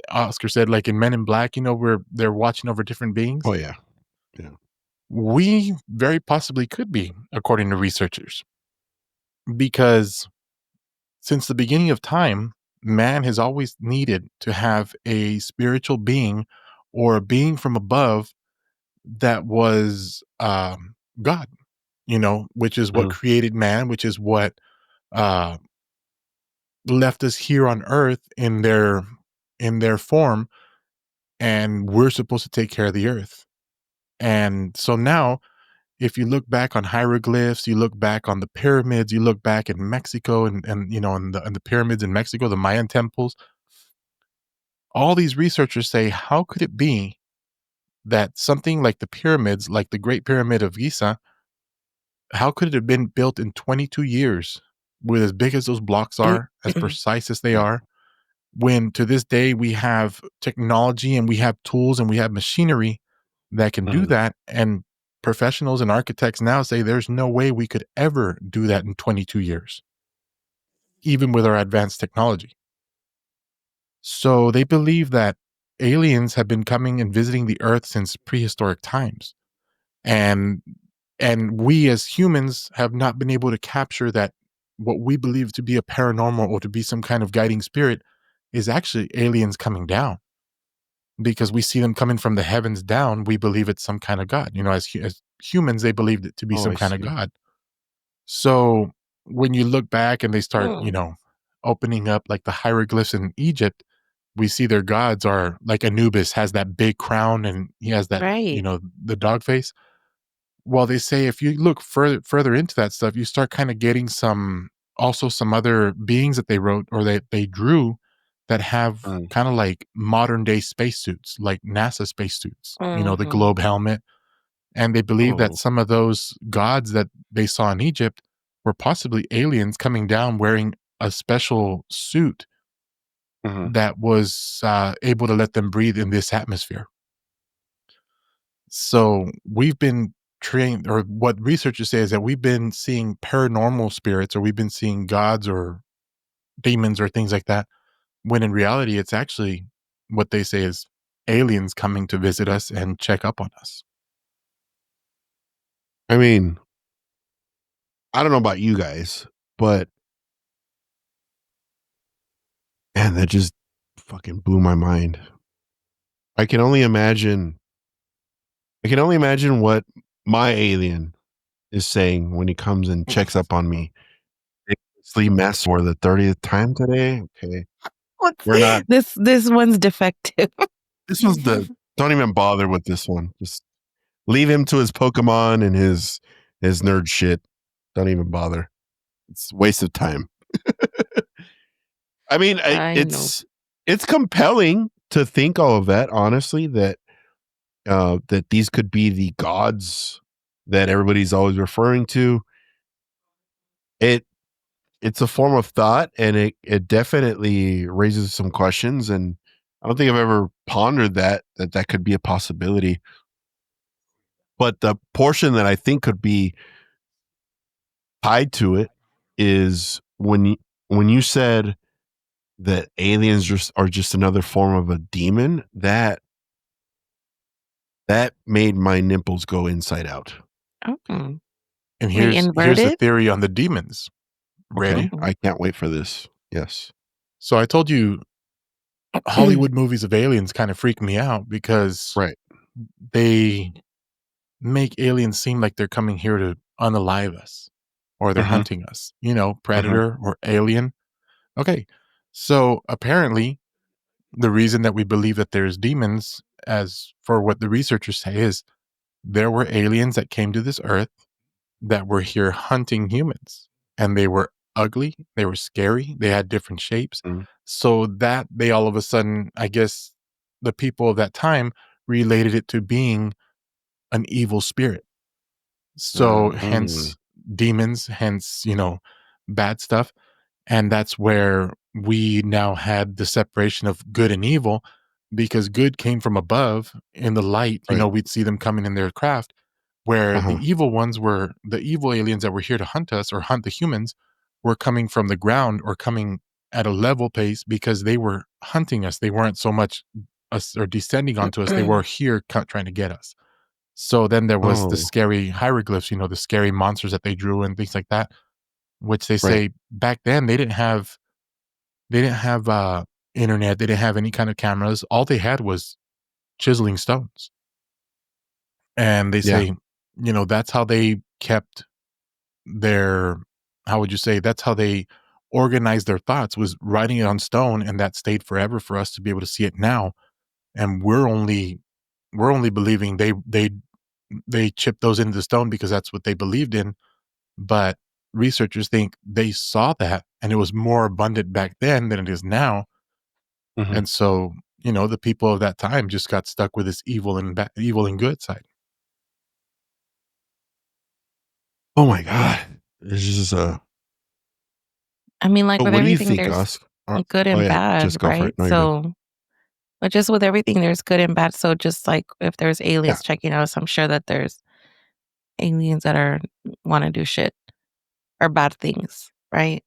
Oscar said, like in Men in Black, they're watching over different beings. Oh yeah. We very possibly could be, according to researchers, because since the beginning of time, man has always needed to have a spiritual being or a being from above that was God, which is what created man, which is what left us here on earth in their form, and we're supposed to take care of the earth. And so now, if you look back on hieroglyphs, you look back on the pyramids, you look back in Mexico and in the pyramids in Mexico, the Mayan temples, all these researchers say, how could it be that something like the pyramids, like the Great Pyramid of Giza, how could it have been built in 22 years with as big as those blocks are, as precise as they are, when to this day we have technology and we have tools and we have machinery that can do that? And professionals and architects now say there's no way we could ever do that in 22 years, even with our advanced technology. So they believe that aliens have been coming and visiting the earth since prehistoric times. And we as humans have not been able to capture that what we believe to be a paranormal or to be some kind of guiding spirit is actually aliens coming down. Because we see them coming from the heavens down, we believe it's some kind of God. As humans, they believed it to be some kind of God. So when you look back and they start, opening up like the hieroglyphs in Egypt, we see their gods are like Anubis has that big crown and he has that, Right. The dog face. Well, they say if you look further into that stuff, you start kind of getting some other beings that they wrote or they drew that have kind of like modern day spacesuits, like NASA spacesuits, the globe helmet. And they believe that some of those gods that they saw in Egypt were possibly aliens coming down wearing a special suit that was able to let them breathe in this atmosphere. So we've been trained, or what researchers say is that we've been seeing paranormal spirits, or we've been seeing gods or demons or things like that, when in reality it's actually what they say is aliens coming to visit us and check up on us. I mean, I don't know about you guys, but man, that just fucking blew my mind. I can only imagine what my alien is saying when he comes and checks up on me. Sleep mess for the 30th time today. Okay. We're not. This one's defective. This was don't even bother with this one. Just leave him to his Pokemon and his nerd shit. Don't even bother. It's a waste of time. I mean, it's compelling to think all of that, honestly, that these could be the gods that everybody's always referring to. It's a form of thought, and it definitely raises some questions, and I don't think I've ever pondered that could be a possibility. But the portion that I think could be tied to it is when you said that aliens are just another form of a demon, that made my nipples go inside out. Oh. And here's the theory on the demons. Ready? I can't wait for this. Yes. So I told you Hollywood movies of aliens kind of freak me out because Right. they make aliens seem like they're coming here to unalive us or they're hunting us, predator or alien. Okay. So apparently, the reason that we believe that there's demons, as for what the researchers say, is there were aliens that came to this earth that were here hunting humans, and they were ugly, they were scary, they had different shapes. Mm. So that they all of a sudden, I guess the people of that time related it to being an evil spirit. So hence demons, hence, bad stuff. And that's where we now had the separation of good and evil because good came from above in the light. Right. We'd see them coming in their craft, where the evil ones were the evil aliens that were here to hunt us or hunt the humans were coming from the ground or coming at a level pace because they were hunting us. They weren't so much us or descending onto us. They were here trying to get us. So then there was the scary hieroglyphs, the scary monsters that they drew and things like that, which they say back then they didn't have internet, they didn't have any kind of cameras. All they had was chiseling stones. And they say, that's how they kept their how would you say, that's how they organized their thoughts, was writing it on stone, and that stayed forever for us to be able to see it now. And we're only believing they chipped those into the stone because that's what they believed in. But researchers think they saw that and it was more abundant back then than it is now. And so, the people of that time just got stuck with this evil and good side. Oh my God. It's just I mean, like with what do you everything, think, there's Oscar? good and bad, just go for right? it. No, you're good. So, but just with everything, there's good and bad. So, just like if there's aliens checking us, I'm sure that there's aliens that want to do shit or bad things, right?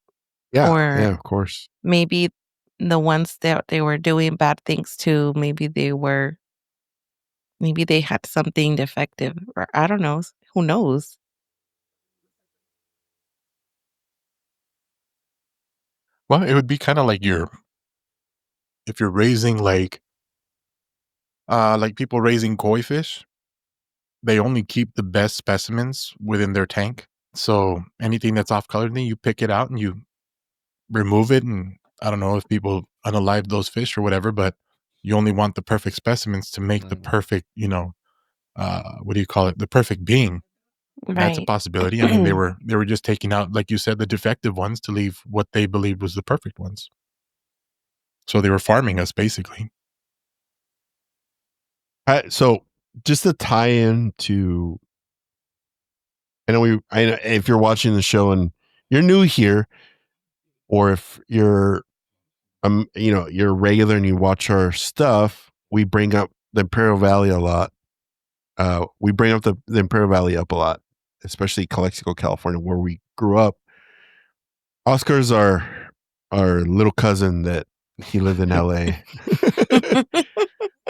Yeah, Or of course. maybe the ones that they were doing bad things to, maybe they had something defective, or I don't know. Who knows? Well, it would be kind of like if you're raising like people raising koi fish, they only keep the best specimens within their tank. So anything that's off color, then you pick it out and you remove it. And I don't know if people unalive those fish or whatever, but you only want the perfect specimens to make the perfect, what do you call it? The perfect being. That's a Right. possibility. I mean, they were just taking out, like you said, the defective ones to leave what they believed was the perfect ones. So they were farming us basically. So just to tie in to, if you're watching the show and you're new here, or if you're, you're regular and you watch our stuff, we bring up the Imperial Valley a lot. We bring up the Imperial Valley up a lot, especially Calexico, California, where we grew up. Oscar's our little cousin that he lived in LA.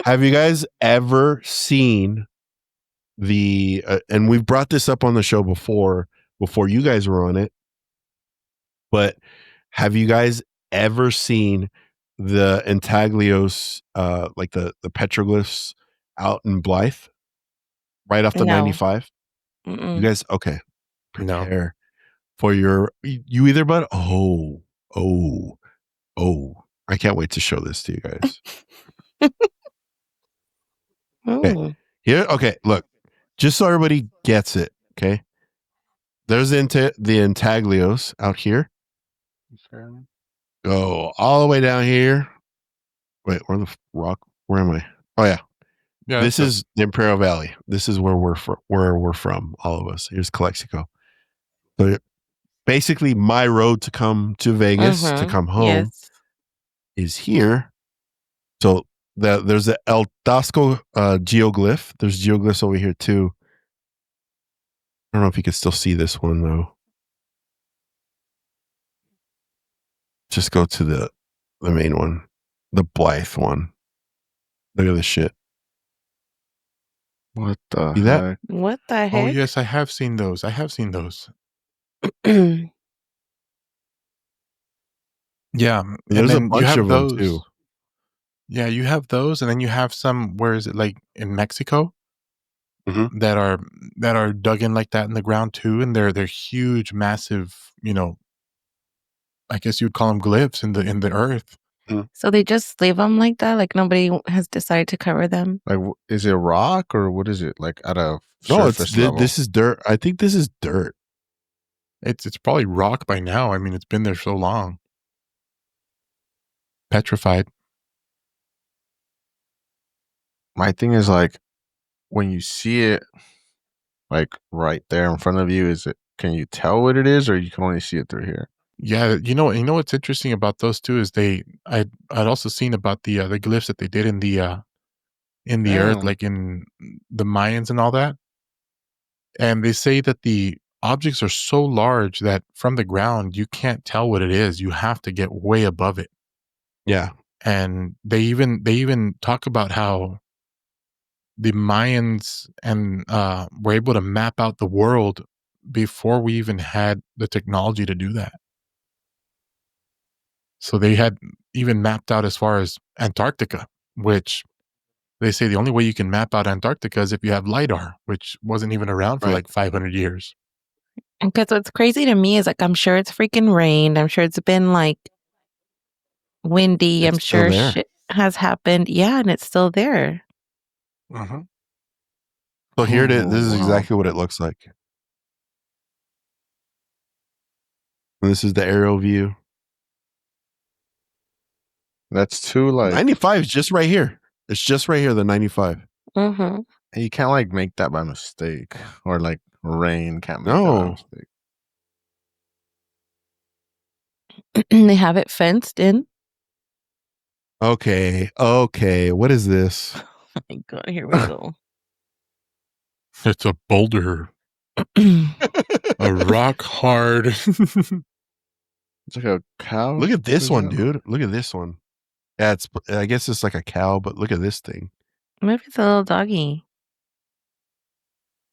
Have you guys ever seen the and we've brought this up on the show before you guys were on it, but have you guys ever seen the intaglios, like the petroglyphs out in Blythe right off the No. 95? You guys, okay, No. prepare for you either, but oh, I can't wait to show this to you guys. Okay. Here, okay, look, just so everybody gets it, okay? There's the intaglios out here. Go all the way down here. Wait, where the rock? Where am I? Oh yeah, this is the Imperial Valley. This is where we're from. All of us. Here's Calexico. So basically, my road to come to Vegas to come home is here. So there's the El Tasco geoglyph. There's geoglyphs over here too. I don't know if you can still see this one though. Just go to the main one, the Blythe one. Look at this shit. What the See that? heck? What the heck? Oh yes, I have seen those. Yeah, And and there's a then you bunch have of them too. those. Yeah, you have those, and then you have some. Where is it? Like in Mexico, Mhm. that are dug in like that in the ground too, and they're huge, massive. I guess you'd call them glyphs in the earth. So they just leave them like that? Like nobody has decided to cover them? Like, is it rock or what is it? Like at a No, it's surface level? this is dirt. I think this is dirt. It's probably rock by now. I mean, it's been there so long. Petrified. My thing is like when you see it, like right there in front of you, is it? Can you tell what it is, or you can only see it through here? Yeah, you know what's interesting about those two is I'd also seen about the glyphs that they did in the earth, Damn. like in the Mayans and all that. And they say that the objects are so large that from the ground you can't tell what it is. You have to get way above it. Yeah. And they even talk about how the Mayans and were able to map out the world before we even had the technology to do that. So they had even mapped out as far as Antarctica, which they say the only way you can map out Antarctica is if you have LIDAR, which wasn't even around for Right. like 500 years. And because what's crazy to me is like I'm sure it's freaking rained. I'm sure it's been like windy. I'm It's still sure there. shit has happened. Yeah, and it's still there. Mhm. So here it is. This is wow. exactly what it looks like. And this is the aerial view. That's too like 95 is just right here. It's just right here, the 95. Mm-hmm. you can't like make that by mistake, or like rain can't make that by No. mistake. They have it fenced in. Okay. What is this? Oh my God, here we go. It's a boulder, a rock hard. It's like a cow. Look at this one, that? dude. Look at this one. Yeah, I guess it's like a cow, but look at this thing. Maybe it's a little doggy.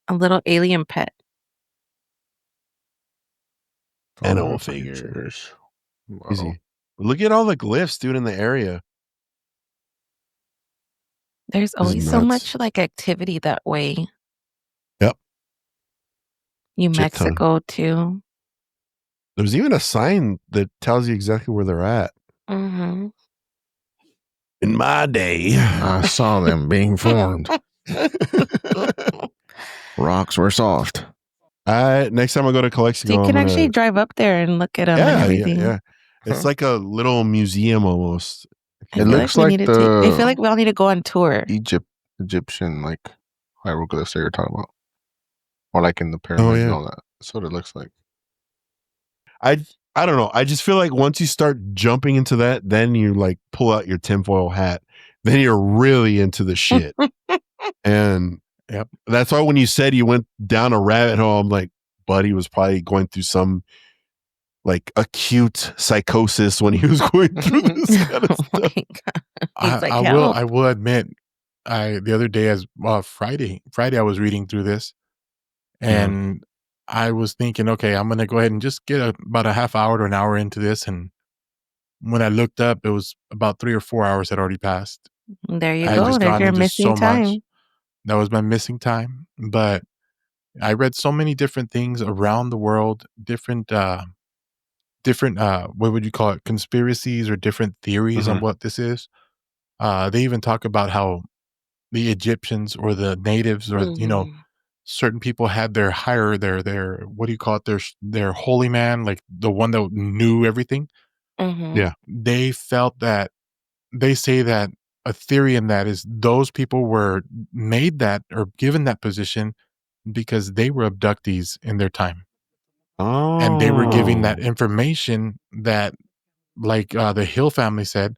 A little alien pet. Animal Fucking figures. Wow. Easy. Look at all the glyphs, dude, in the area. There's is always so nuts. much like activity that way. Yep. New Shit ton. Mexico too. There's even a sign that tells you exactly where they're at. Mm-hmm. In my day, I saw them being formed. Rocks were soft. Next time I go to Calexico, So you I'm can gonna, actually drive up there and look at them and yeah. everything. It's like a little museum almost. I It feel looks like we like need to take. I feel like we all need to go on tour. Egyptian like hieroglyphs that you're talking about, or like in the pyramids and all that. That's what it looks like. I don't know. I just feel like once you start jumping into that, then you like pull out your tinfoil hat. Then you're really into the shit. And Yep. that's why when you said you went down a rabbit hole, I'm like, Buddy was probably going through some like acute psychosis when he was going through this kind of Oh my stuff. God. He's like, I will admit, the other day as Friday I was reading through this, and I was thinking, okay, I'm gonna go ahead and just get about a half hour to an hour into this, and when I looked up, it was about 3 or 4 hours had already passed. there you I had go. just There's gone your into missing so much. time. That was my missing time, but I read so many different things around the world, different what would you call it, conspiracies or different theories on what this is. They even talk about how the Egyptians or the natives or Mhm. certain people had their what do you call it, their holy man, like the one that knew everything. Mhm. Yeah. They felt that they say that a theory in that is those people were made that or given that position because they were abductees in their time. And they were giving that Oh. information that, like, the Hill family said,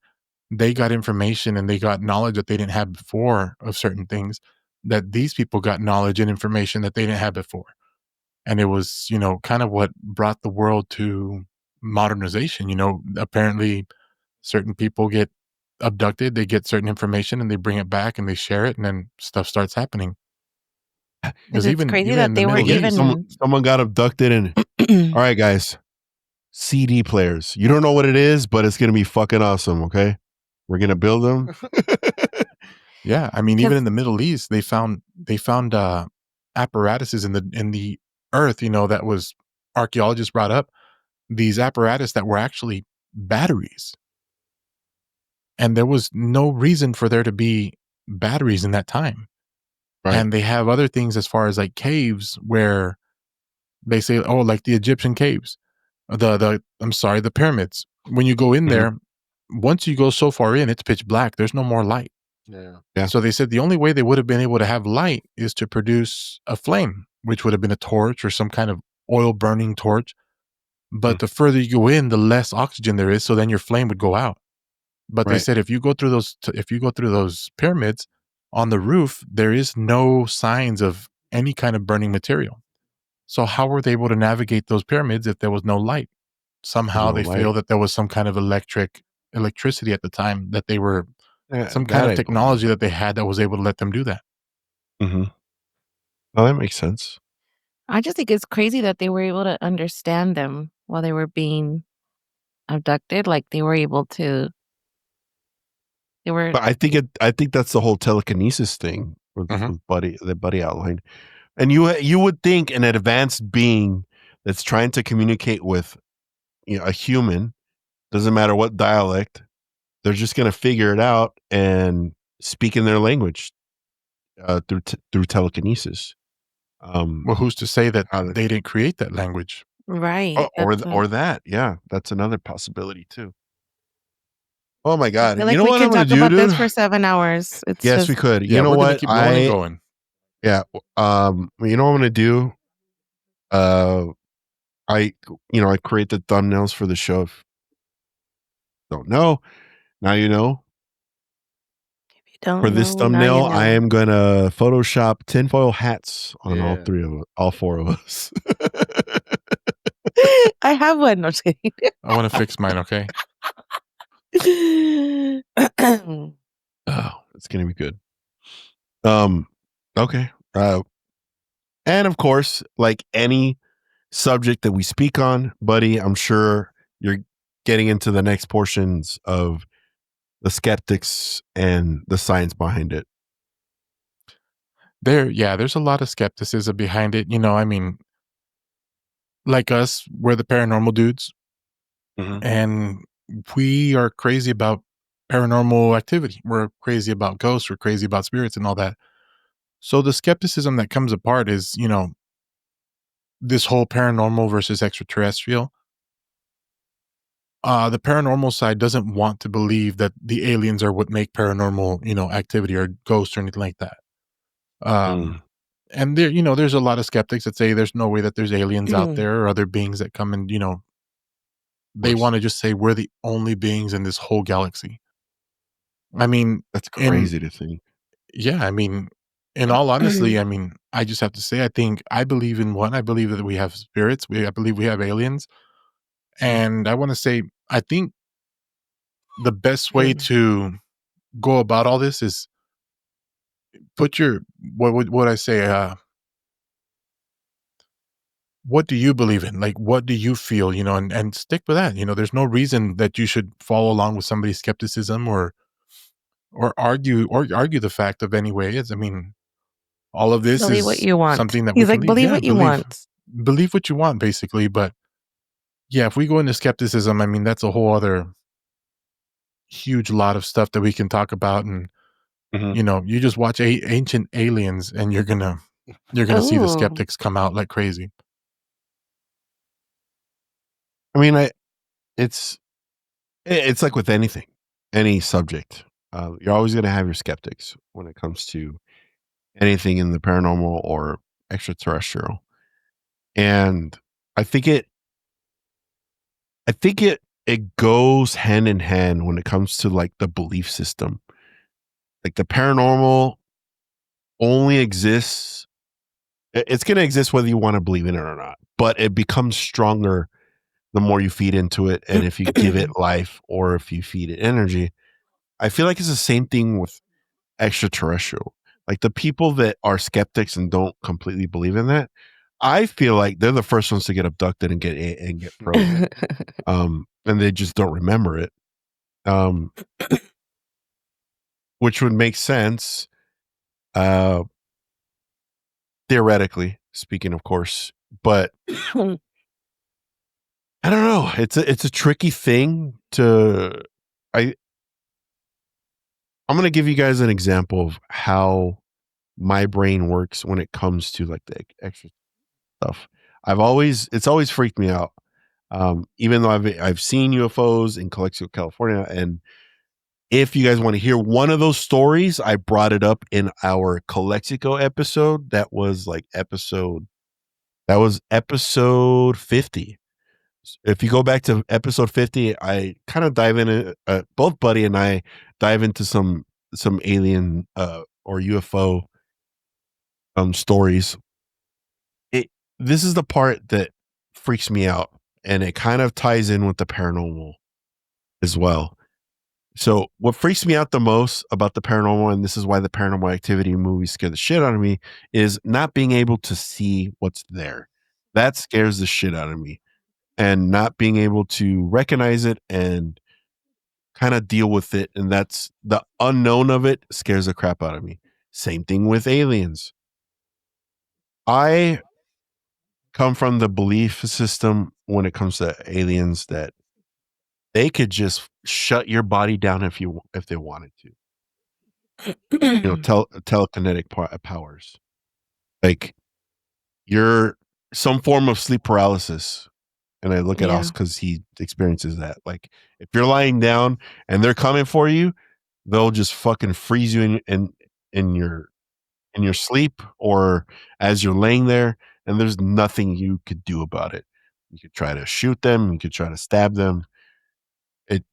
they got information and they got knowledge that they didn't have before of certain things, that these people got knowledge and information that they didn't have before. And it was, kind of what brought the world to modernization. Apparently certain people get abducted, they get certain information and they bring it back and they share it, and then stuff starts happening. Because Because it's even crazy even that in the they were Middle East, even. Someone got abducted and all right, guys, CD players. You don't know what it is, but it's gonna be fucking awesome. Okay, we're gonna build them. Yeah, I mean, even in the Middle East, they found apparatuses in the earth. That was archaeologists brought up these apparatus that were actually batteries, and there was no reason for there to be batteries in that time. Right. And they have other things as far as like caves where they say, oh, like the Egyptian caves, the pyramids. When you go in there, once you go so far in, it's pitch black. There's no more light. Yeah. So they said the only way they would have been able to have light is to produce a flame, which would have been a torch or some kind of oil burning torch. But the further you go in, the less oxygen there is. So then your flame would go out. But they said if you go through those pyramids on the roof, there is no signs of any kind of burning material. So how were they able to navigate those pyramids if there was no light? Somehow they feel that there was some kind of electricity at the time, that they were some kind of technology that they had that was able to let them do that. Mm-hmm. Oh, that makes sense. I just think it's crazy that they were able to understand them while they were being abducted. Like they were able to. But I think that's the whole telekinesis thing with Buddy outlined. And you would think an advanced being that's trying to communicate with a human, doesn't matter what dialect, they're just going to figure it out and speak in their language through telekinesis. Well, who's to say that they didn't create that language? Right. Or that. Yeah, that's another possibility too. Oh my God. I feel like you know we what could I'm going talk to do, about this dude? for 7 hours. It's Yes, just, we could. Yeah, you know we're gonna what? keep going and going. Yeah. You know what I'm going to do? I create the thumbnails for the show. If you don't know, now you know. if you don't For this know, now you thumbnail, know. I am gonna Photoshop tinfoil hats on Yeah. all four of us. I have one. No, just kidding. I want to fix mine, okay? Oh, it's gonna be good. Okay. And of course, like any subject that we speak on, buddy, I'm sure you're getting into the next portions of the skeptics and the science behind it. There's a lot of skepticism behind it. I mean, like us, we're the paranormal dudes, and we are crazy about paranormal activity. We're crazy about ghosts. We're crazy about spirits and all that. So the skepticism that comes apart is, this whole paranormal versus extraterrestrial. The paranormal side doesn't want to believe that the aliens are what make paranormal, activity or ghosts or anything like that. And there's a lot of skeptics that say there's no way that there's aliens out there or other beings that come and, they want to just say we're the only beings in this whole galaxy. I mean, That's crazy to think. Yeah, I mean, in all honesty, I mean, I just have to say, I believe in one. I believe that we have spirits. I believe we have aliens. And I want to say, I think the best way to go about all this is put your, what would I say? What do you believe in? Like, what do you feel, and stick with that. There's no reason that you should follow along with somebody's skepticism or argue the fact of any way. I mean, all of this believe what is you want. something that He's we like, can believe what you want. Believe what you want, basically. But yeah, if we go into skepticism, I mean, that's a whole other huge lot of stuff that we can talk about. And you just watch Ancient Aliens, and you're gonna see the skeptics come out like crazy. I mean, it's like with anything, any subject. You're always going to have your skeptics when it comes to anything in the paranormal or extraterrestrial. And I think it goes hand in hand when it comes to like the belief system. Like the paranormal only exists. It's going to exist whether you want to believe in it or not, but it becomes stronger the more you feed into it. And if you give it life or if you feed it energy, I feel like it's the same thing with extraterrestrial. Like the people that are skeptics and don't completely believe in that, I feel like they're the first ones to get abducted and get frozen. And they just don't remember it. Which would make sense, theoretically speaking, of course. But I don't know. It's a tricky thing to. I'm going to give you guys an example of how my brain works when it comes to like the extra stuff. It's always freaked me out. Even though I've seen UFOs in Calexico, California, and if you guys want to hear one of those stories, I brought it up in our Calexico episode. That was episode 50. If you go back to episode 50, I kind of dive in. Both Buddy and I dive into some alien or UFO stories. This is the part that freaks me out, and it kind of ties in with the paranormal as well. So what freaks me out the most about the paranormal, and this is why the Paranormal Activity movies scare the shit out of me, is not being able to see what's there. That scares the shit out of me. And not being able to recognize it and kind of deal with it. And that's the unknown of it scares the crap out of me. Same thing with aliens. I come from the belief system when it comes to aliens that they could just shut your body down if they wanted to. Telekinetic powers. Like you're some form of sleep paralysis. And I look at Os because he experiences that. Like if you're lying down and they're coming for you, they'll just fucking freeze you in your sleep or as you're laying there, and there's nothing you could do about it. You could try to shoot them, you could try to stab them. It's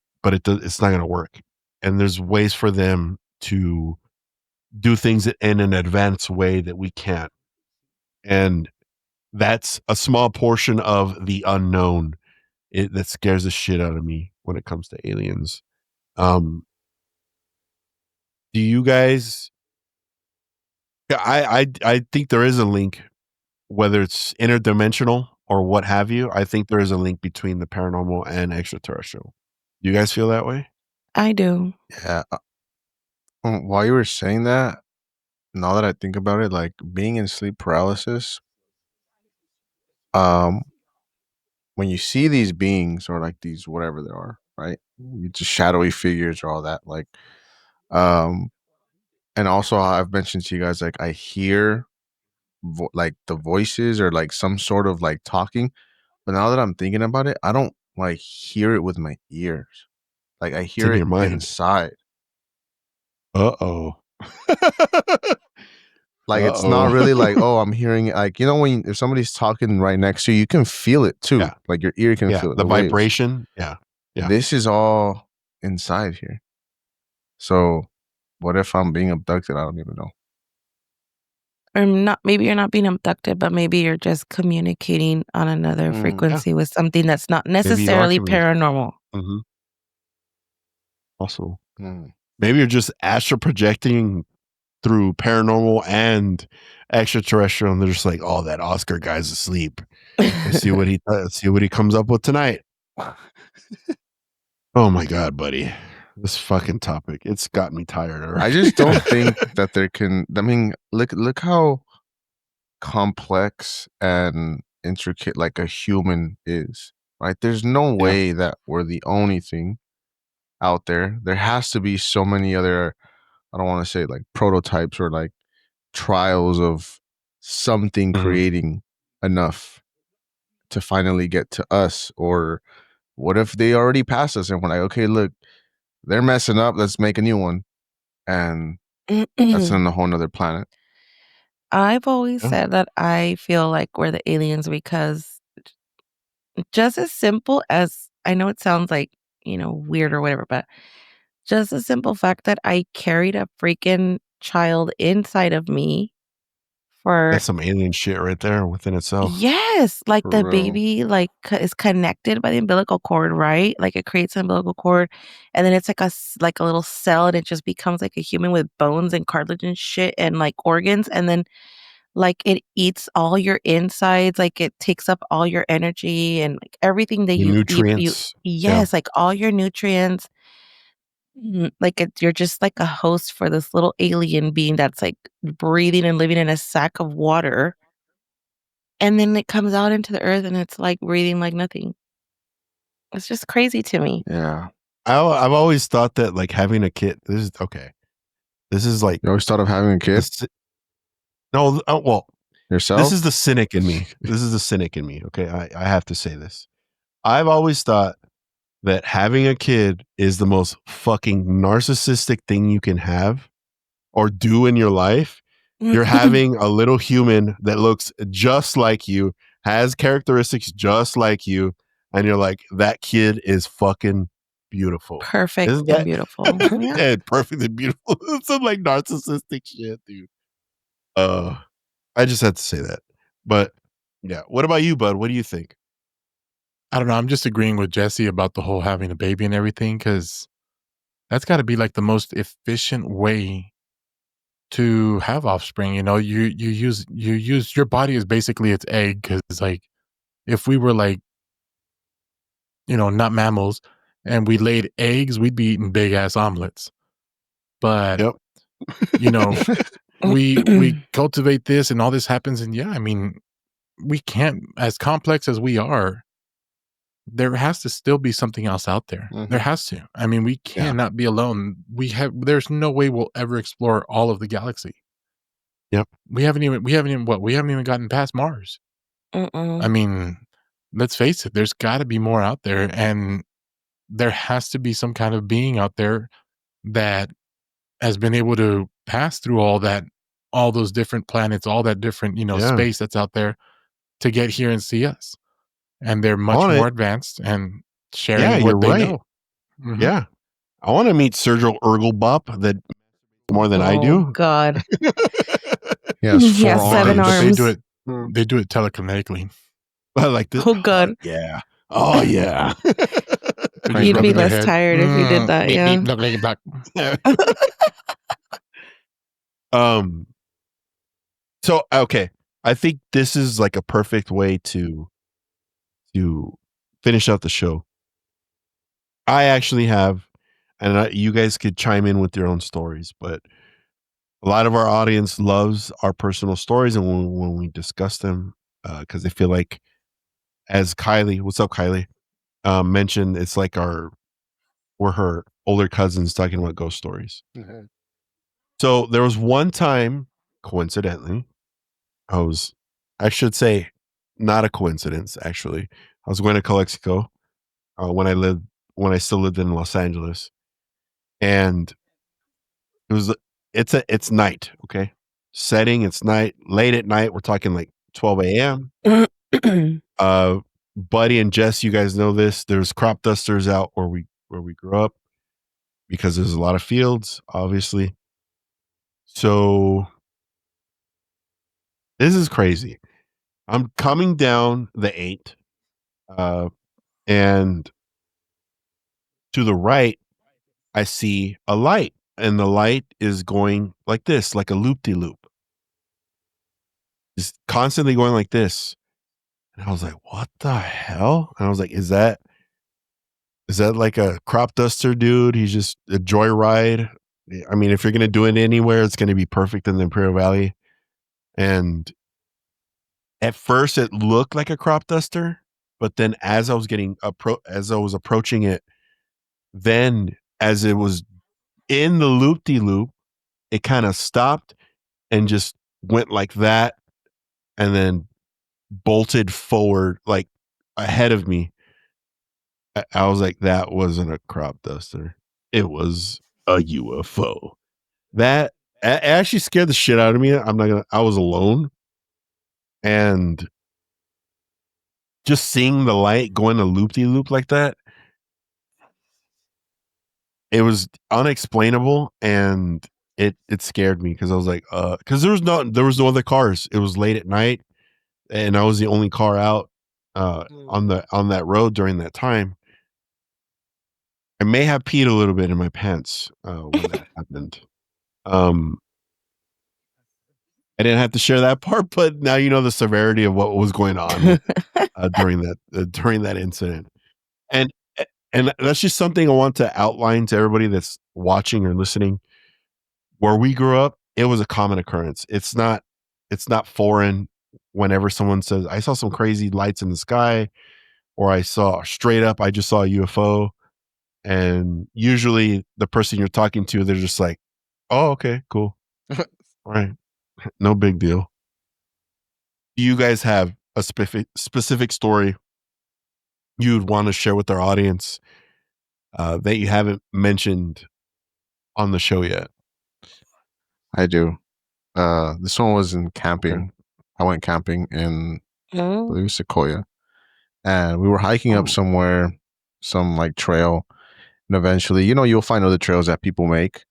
not going to work. And there's ways for them to do things in an advanced way that we can't. And that's a small portion of the unknown. That scares the shit out of me when it comes to aliens. Do you guys? I think there is a link, whether it's interdimensional or what have you. I think there is a link between the paranormal and extraterrestrial. Do you guys feel that way? I do. Yeah. While you were saying that, now that I think about it, like being in sleep paralysis, when you see these beings or like these whatever they are, right? Just shadowy figures or all that, like, and also I've mentioned to you guys like I hear like the voices or like some sort of like talking, but now that I'm thinking about it, I don't like hear it with my ears. Like I hear in it your mind. inside. Uh-oh. Like it's not really like, oh, I'm hearing it. Like, if somebody's talking right next to you, you can feel it too. Yeah. Like your ear can feel it. The waves. vibration. Yeah. This is all inside here. So what if I'm being abducted? I don't even know. Or not, maybe you're not being abducted, but maybe you're just communicating on another frequency with something that's not necessarily paranormal. Mm-hmm. Also, maybe you're just astral projecting through paranormal and extraterrestrial, and they're just like, "Oh, that Oscar guy's asleep. Let's see what he comes up with tonight." Oh my god, buddy, this fucking topic, it's got me tired already. I just don't think that there can. I mean, look how complex and intricate like a human is. Right? There's no way that we're the only thing out there. There has to be so many other. I don't want to say like prototypes or like trials of something creating enough to finally get to us. Or what if they already passed us and we're like, okay, look, they're messing up, let's make a new one, and that's on a whole nother planet. I've always said that I feel like we're the aliens because just as simple as, I know it sounds like, weird or whatever, but just the simple fact that I carried a freaking child inside of me that's some alien shit right there within itself. Yes, like the baby is connected by the umbilical cord, right? Like it creates an umbilical cord, and then it's like a little cell, and it just becomes like a human with bones and cartilage and shit and like organs, and then like it eats all your insides, like it takes up all your energy and like everything that Your you eat. nutrients. Yes, like all your nutrients. Like you're just like a host for this little alien being that's like breathing and living in a sack of water. And then it comes out into the earth and it's like breathing like nothing. It's just crazy to me. Yeah. I've always thought that like having a kid. This is okay. This is like You always thought of having a kid no. Well, yourself? this is the cynic in me. This is the cynic in me. Okay, I have to say this. I've always thought that having a kid is the most fucking narcissistic thing you can have or do in your life. You're having a little human that looks just like you, has characteristics just like you, and you're like, that kid is fucking beautiful. Perfect Isn't and that beautiful. Yeah. yeah, perfect and beautiful? Some like narcissistic shit, dude. I just had to say that. But yeah, what about you, bud? What do you think? I don't know. I'm just agreeing with Jesse about the whole having a baby and everything, because that's got to be like the most efficient way to have offspring. You know, you use your body is basically its egg, because like if we were like, you know, not mammals and we laid eggs, we'd be eating big ass omelets. But Yep. you know, we cultivate this and all this happens, and yeah, I mean, we can't, as complex as we are, there has to still be something else out there. There has to. I mean, we cannot be alone. There's no way we'll ever explore all of the galaxy. Yep. We haven't even gotten past Mars. I mean, let's face it, there's got to be more out there, and there has to be some kind of being out there that has been able to pass through all those different planets, all that different, you know, Yeah. space that's out there to get here and see us. And they're much On more it. advanced and Yeah, sharing you're what they right. know. Mhm. Yeah. I want to meet Sergio Ergelbop that more than I Oh do. God. He has He 4 has 7 arms. But they do arms. it. They do it telekinetically. I like this. Oh God. Yeah. Oh yeah. They're just You'd be rubbing their less head. tired if you did that, Beep, yeah. beep, look, look, back. So okay. I think this is like a perfect way to finish out the show. I actually have, and you guys could chime in with your own stories, but a lot of our audience loves our personal stories, and when we discuss them, because they feel like, as Kylie, what's up, Kylie, mentioned, it's like we're her older cousins talking about ghost stories. So there was one time, coincidentally, I should say, not a coincidence, actually. I was going to Calexico when I still lived in Los Angeles, and it's night, okay, setting, it's night, late at night. We're talking like 12 a.m. Buddy and Jess, you guys know this. There's crop dusters out where we grew up because there's a lot of fields, obviously. So this is crazy. I'm coming down the 8, and to the right, I see a light, and the light is going like this, like a loop-de-loop. Just constantly going like this. And I was like, what the hell? And I was like, is that like a crop duster dude? He's just a joyride. I mean, if you're going to do it anywhere, it's going to be perfect in the Imperial Valley. And at first it looked like a crop duster, but then as I was approaching it, then as it was in the loop-de-loop, it kind of stopped and just went like that and then bolted forward like ahead of me. I was like, that wasn't a crop duster. It was a UFO. That actually scared the shit out of me. I was alone, and just seeing the light going a loop-de-loop like that, it was unexplainable, and it scared me because I was like, because there was no other cars. It was late at night, and I was the only car out on that road during that time. I may have peed a little bit in my pants when that happened. I didn't have to share that part, but now you know the severity of what was going on during that incident. And that's just something I want to outline to everybody that's watching or listening. Where we grew up, it was a common occurrence. It's not foreign whenever someone says, I saw some crazy lights in the sky, or I just saw a UFO. And usually the person you're talking to, they're just like, oh, okay, cool. All right. No big deal. Do you guys have a specific story you'd want to share with our audience that you haven't mentioned on the show yet? I do. This one was in camping. Okay. I went camping in, I Oh. believe, Sequoia, and we were hiking up somewhere, some like trail, and eventually, you'll find other trails that people make.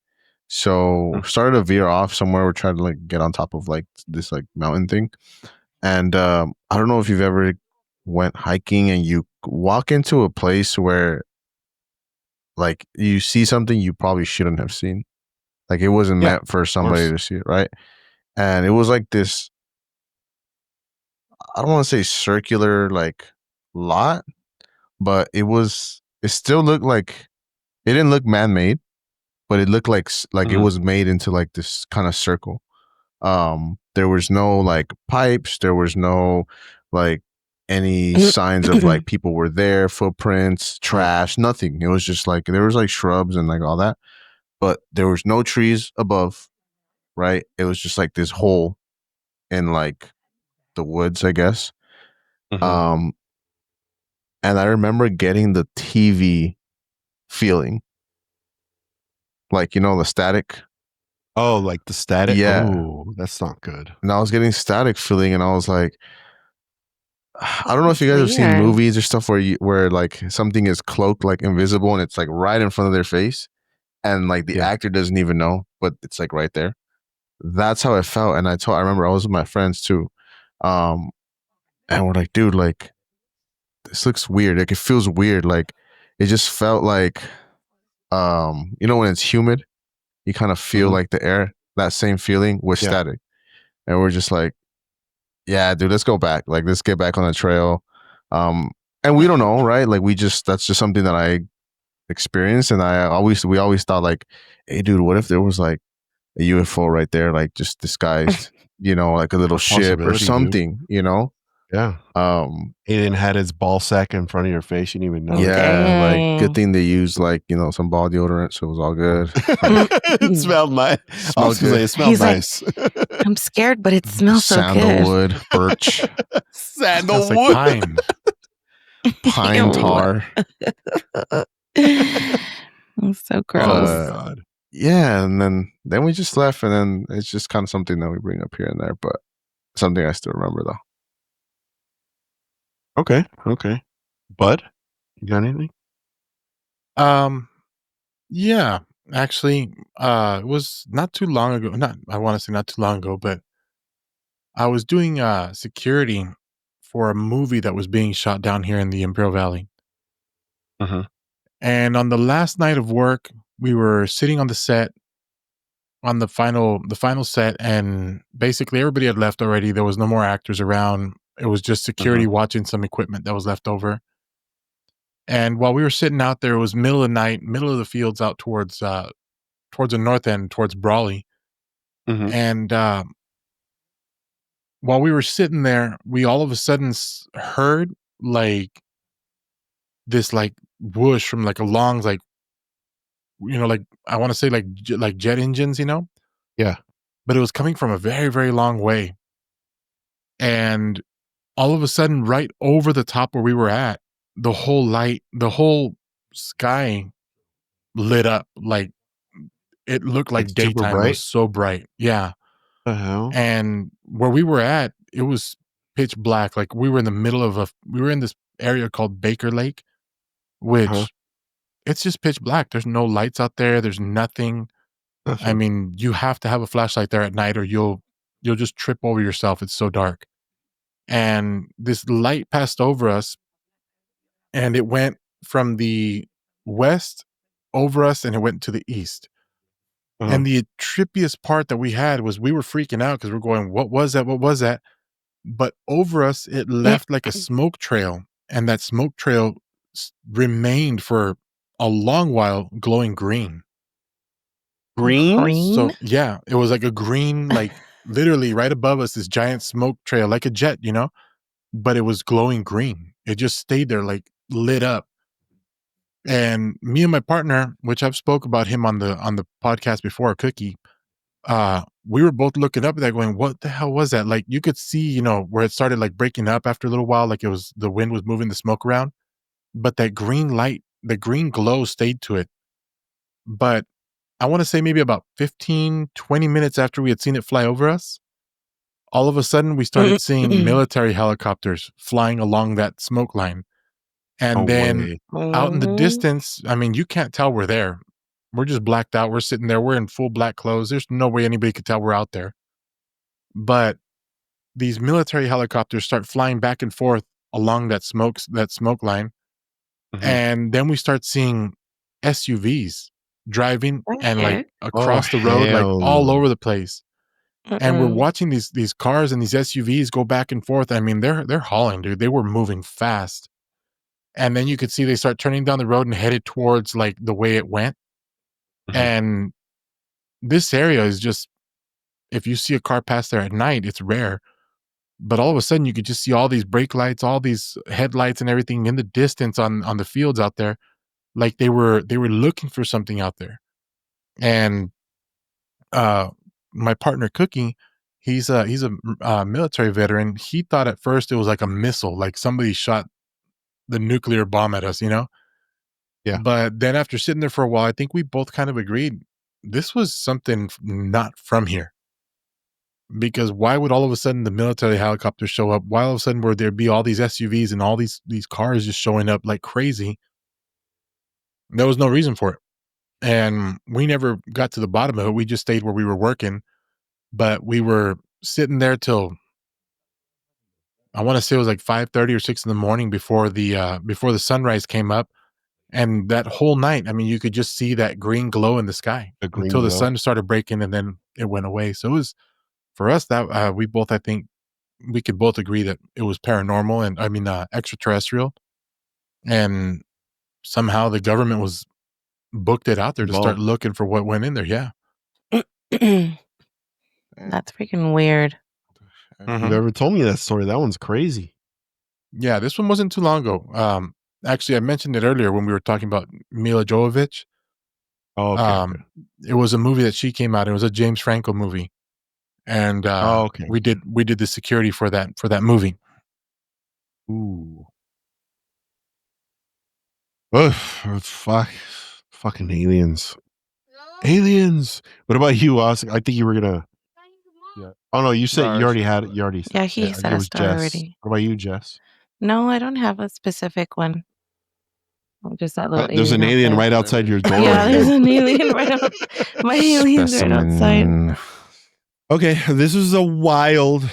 So started to veer off somewhere. We're trying to like get on top of like this like mountain thing, and I don't know if you've ever went hiking and you walk into a place where like you see something you probably shouldn't have seen. Like it wasn't Yeah, meant for somebody to see it, right? And it was like this, I don't want to say circular like lot, but it still looked like, it didn't look man-made, but it looked like it was made into like this kind of circle. There was no like pipes, there was no like any signs of like people were there, footprints, trash, nothing. It was just like there was like shrubs and like all that, but there was no trees above, right? It was just like this hole in like the woods, I guess. Um and I remember getting the TV feeling. Like, the static. Oh, like the static? Yeah. Oh, that's not good. And I was getting static feeling and I was like, I don't know if you guys have seen Weird. movies or stuff where like something is cloaked, like invisible, and it's like right in front of their face, and like the actor doesn't even know, but it's like right there. That's how it felt. And I remember I was with my friends too. And we're like, dude, like this looks weird. Like it feels weird. Like it just felt like, when it's humid, you kind of feel like the air, that same feeling with static. And we're just like, yeah, dude, let's go back. Like, let's get back on the trail. And we don't know, right? Like that's just something that I experienced. And we always thought like, hey dude, what if there was like a UFO right there, like just disguised, like a little ship or something, Yeah. Alien had his ball sack in front of your face. You didn't even know. Yeah. Like good thing they used like, some ball deodorant. So it was all good. It smelled nice. I was going to say it smelled He's nice. Like, I'm scared, but it smells so good. Sandalwood, birch. Sandalwood. Like pine tar. So gross. Oh, God. Yeah, and then we just left, and then it's just kind of something that we bring up here and there, but something I still remember though. Okay. Bud, you got anything? Yeah, actually, it was not too long ago. I want to say not too long ago, but I was doing security for a movie that was being shot down here in the Imperial Valley. And on the last night of work, we were sitting on the set, on the final set, and basically everybody had left already. There was no more actors around. It was just security watching some equipment that was left over. And while we were sitting out there, it was middle of the night, middle of the fields out towards the north end, towards Brawley. And while we were sitting there, we all of a sudden heard like this like whoosh from like a long, like, like I want to say like jet engines, Yeah. But it was coming from a very, very long way. And all of a sudden, right over the top where we were at, the whole sky lit up. Like it looked like daytime. It was so bright. Yeah. The hell? And where we were at, it was pitch black. Like we were in the middle of we were in this area called Baker Lake, which it's just pitch black. There's no lights out there. There's nothing. I mean, you have to have a flashlight there at night or you'll just trip over yourself. It's so dark. And this light passed over us and it went from the west over us and it went to the east. And the trippiest part that we had was we were freaking out because we're going, what was that? What was that? But over us, it left like a smoke trail. And that smoke trail remained for a long while glowing green. Green? So, yeah, it was like a green, like literally right above us, this giant smoke trail, like a jet, you know? But it was glowing green. It just stayed there, like lit up. And me and my partner, which I've spoke about him on the podcast before, Cookie, we were both looking up at that going, what the hell was that? Like you could see, you know, where it started like breaking up after a little while, like it was the wind was moving the smoke around, but that green light, the green glow stayed to it. But I want to say maybe about 15, 20 minutes after we had seen it fly over us, all of a sudden we started seeing military helicopters flying along that smoke line. And then out in the distance, I mean, you can't tell we're there. We're just blacked out. We're sitting there. We're in full black clothes. There's no way anybody could tell we're out there. But these military helicopters start flying back and forth along that smoke line. And then we start seeing SUVs driving and like across the road, like all over the place. And we're watching these cars and these SUVs go back and forth. I mean, they're hauling, dude. They were moving fast. And then you could see they start turning down the road and headed towards like the way it went. And this area is just, if you see a car pass there at night, it's rare. But all of a sudden you could just see all these brake lights, all these headlights and everything in the distance on the fields out there. Like they were looking for something out there. And my partner Cookie, he's a military veteran. He thought at first it was like a missile, like somebody shot the nuclear bomb at us, you know? Yeah. But then after sitting there for a while, I think we both kind of agreed this was something not from here. Because why would all of a sudden the military helicopters show up? Why all of a sudden would there be all these SUVs and all these cars just showing up like crazy? There was no reason for it. And we never got to the bottom of it. We just stayed where we were working. But we were sitting there till I want to say it was like 5:30 or 6 in the morning before the sunrise came up. And that whole night, I mean, you could just see that green glow in the sky until the sun started breaking and then it went away. So it was, for us, that we both, I think, we could both agree that it was paranormal and I mean, extraterrestrial. And somehow the government was booked it out there to start looking for what went in there. Yeah. That's freaking weird. You've ever told me that story? That one's crazy. Yeah, this one wasn't too long ago. Actually, I mentioned it earlier when we were talking about Mila Jovovich. Oh, okay. It was a movie that she came out. It was a James Franco movie, and we did the security for that movie. Ooh, fucking aliens. Aliens. What about you, Oscar? I think you were gonna. Yeah. Oh no, you said you already had it. You already. Yeah, he said a story already. What about you, Jess? No, I don't have a specific one. Just that little. There's an alien right outside your door. Yeah, there's an alien right out. My alien's right outside. Okay, this is a wild.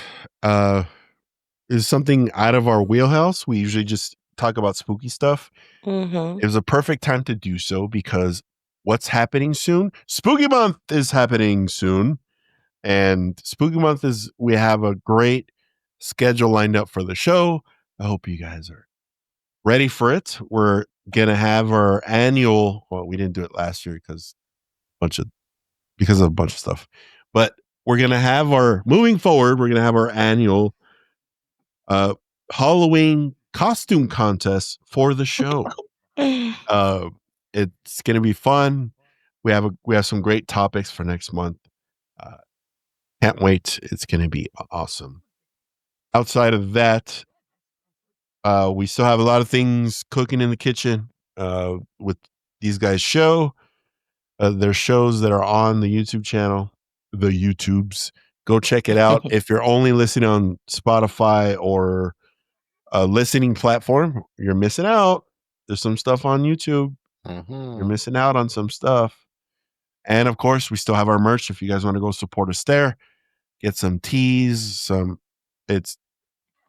Is something out of our wheelhouse. We usually just talk about spooky stuff. It was a perfect time to do so because what's happening soon? Spooky Month is happening soon. And Spooky Month we have a great schedule lined up for the show. I hope you guys are ready for it. We're going to have our annual, well, we didn't do it last year because of a bunch of stuff. But we're going to have moving forward, we're going to have our annual Halloween costume contest for the show. It's going to be fun. We have some great topics for next month. Can't wait. It's going to be awesome. Outside of that, we still have a lot of things cooking in the kitchen with these guys' show. There's shows that are on the YouTube channel, the YouTubes. Go check it out. If you're only listening on Spotify or a listening platform, you're missing out. There's some stuff on YouTube. You're missing out on some stuff. And of course, we still have our merch. If you guys want to go support us there, get some teas. It's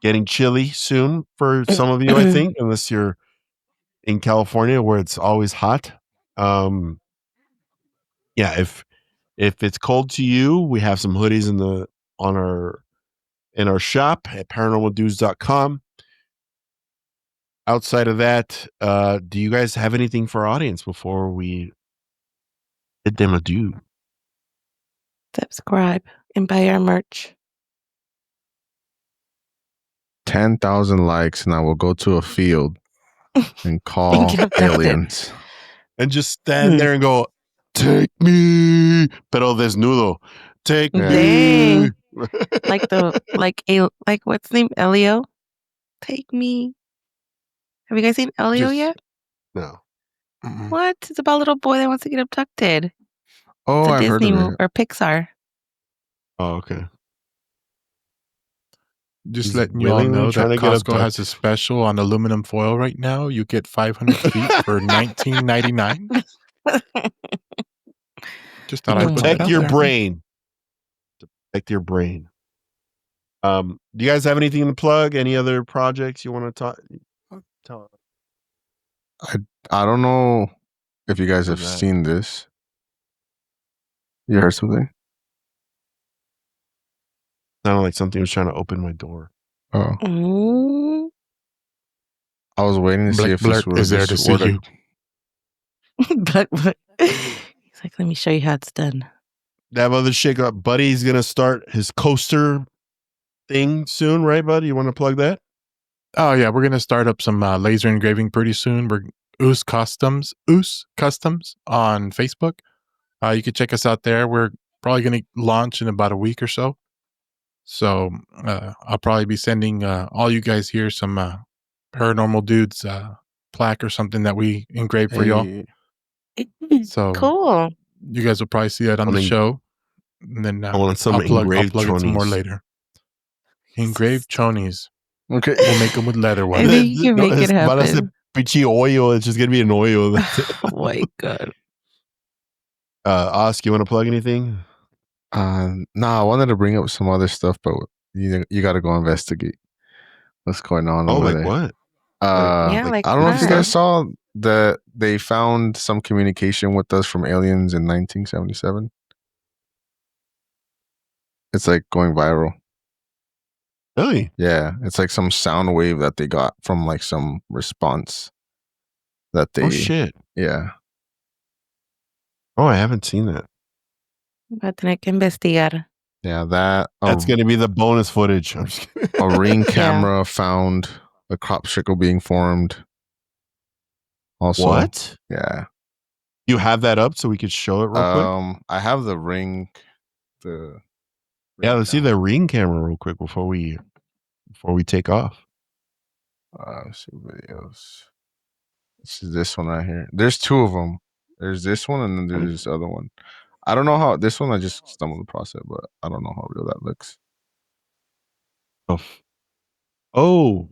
getting chilly soon for some of you, I think, unless you're in California where it's always hot. Yeah, if If it's cold to you, we have some hoodies in our shop at paranormaldudes.com. Outside of that, do you guys have anything for our audience before we bid them adieu? Subscribe and buy our merch. 10,000 likes, and I will go to a field and call get abducted. aliens. And just stand there and go, take me, pero desnudo. Take me. Dang. like what's his name? Elio? Take me. Have you guys seen Elio yet? No. Mm-mm. What? It's about a little boy that wants to get abducted. Oh, It's a I've heard Disney of it. or Pixar. Oh, okay. Just He's letting you all willingly know that trying to get Costco has a abducted. special on aluminum foil right now. You get 500 feet for $19.99. Just thought I'd put that Protect out your there. brain. Protect your brain. Do you guys have anything to plug? Any other projects you want to tell? I don't know if you guys have What's that? seen this. You heard something? Sounded like something was trying to open my door. Oh, Mm. I was waiting to see if this Blurt was is there to see you. But he's like, let me show you how it's done. That other shit got Buddy's gonna start his coaster thing soon, right, Buddy? You want to plug that? Oh yeah, we're gonna start up some laser engraving pretty soon. We're Oos Customs on Facebook. You can check us out there. We're probably gonna launch in about a week or so. So I'll probably be sending all you guys here some Paranormal Dudes plaque or something that we engraved for y'all. So Cool. you guys will probably see that on the show. And then I want some I'll plug engraved it some more chonies. later. Engraved chonies. Okay. We'll make them with leather I ones. think you can make it happen. Pichi oil. It's just gonna be an oil. Oh my god. Osk, you want to plug anything? No, I wanted to bring up some other stuff, but you got to go investigate what's going on over there. What? I don't know if you guys saw that they found some communication with us from aliens in 1977. It's like going viral. Really? Yeah, it's like some sound wave that they got from like some response that they. Oh shit! Yeah. Oh, I haven't seen that. Va a tener que investigar. Yeah, that's going to be the bonus footage. I'm just kidding. A Ring camera found a crop circle being formed. Also, what? Yeah. You have that up so we could show it real quick? I have the Ring. Let's see the Ring camera real quick before we take off. Let's see videos. This is this one right here. There's two of them. There's this one and then there's this other one. I don't know how this one I just stumbled across it, but I don't know how real that looks. Oh.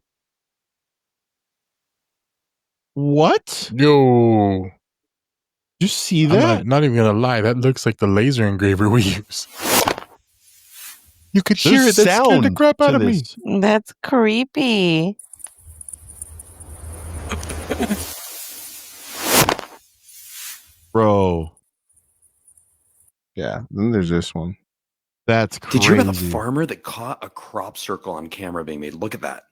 What? Yo. Did you see that? I'm not even gonna lie, that looks like the laser engraver we use. You could hear it. That scared the crap out of me. That's creepy. Bro. Yeah, then there's this one. That's crazy. Did you hear about the farmer that caught a crop circle on camera being made? Look at that.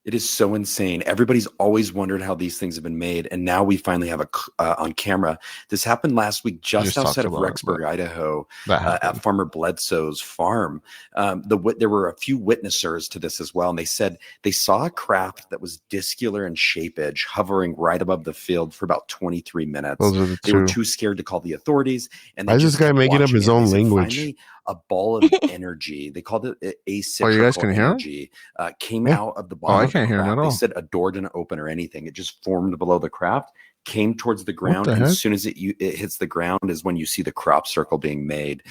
It is so insane. Everybody's always wondered how these things have been made, and now we finally have on camera. This happened last week just outside of Rexburg, Idaho, at Farmer Bledsoe's farm. There were a few witnessers to this as well, and they said they saw a craft that was discular in shape edge hovering right above the field for about 23 minutes. Those are the they were too scared to call the authorities. And why is this guy making up his own language? Finally, a ball of energy. They called it asymmetrical you guys can energy. Came out of the bottom. I can't hear him at all. They said a door didn't open or anything. It just formed below the craft, came towards the ground, and as soon as it hits the ground is when you see the crop circle being made.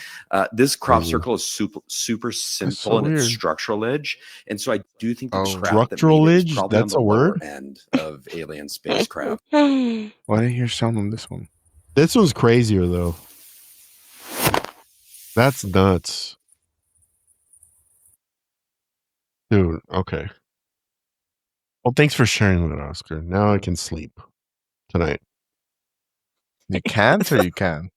This crop circle is super simple in its structural edge, and so I do think the structural edge. That's a word. End of alien spacecraft. Why didn't you hear sound on this one? This one's crazier though. That's nuts. Dude, okay. Well, thanks for sharing with Oscar. Now I can sleep tonight. You can't or you can?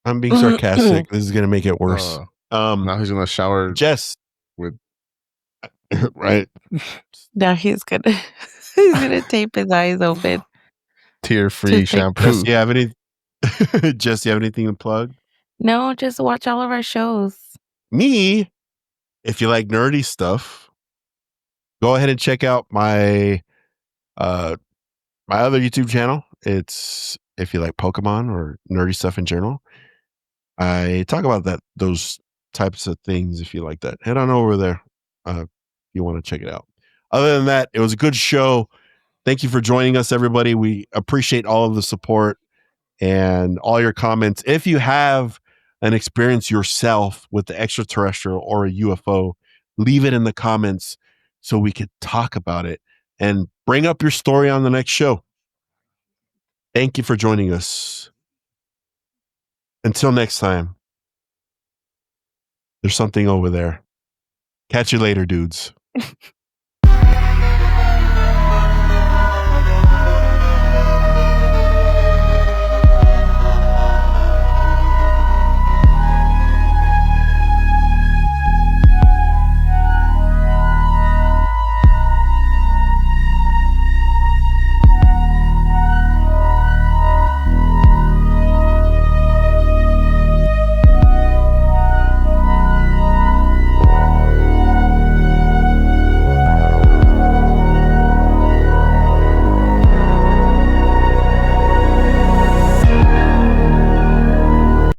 I'm being sarcastic. This is gonna make it worse. Now he's gonna shower Jess with right. Now he's gonna tape his eyes open. tear-free shampoo. Jess, you have any? Jess, you have anything to plug? No, just watch all of our shows. Me, if you like nerdy stuff, go ahead and check out my my other YouTube channel. It's if you like Pokemon or nerdy stuff in general. I talk about those types of things. If you like that, head on over there. If you want to check it out. Other than that, it was a good show. Thank you for joining us, everybody. We appreciate all of the support and all your comments. If you have an experience yourself with the extraterrestrial or a UFO, leave it in the comments so we could talk about it and bring up your story on the next show. Thank you for joining us. Until next time, there's something over there. Catch you later, dudes.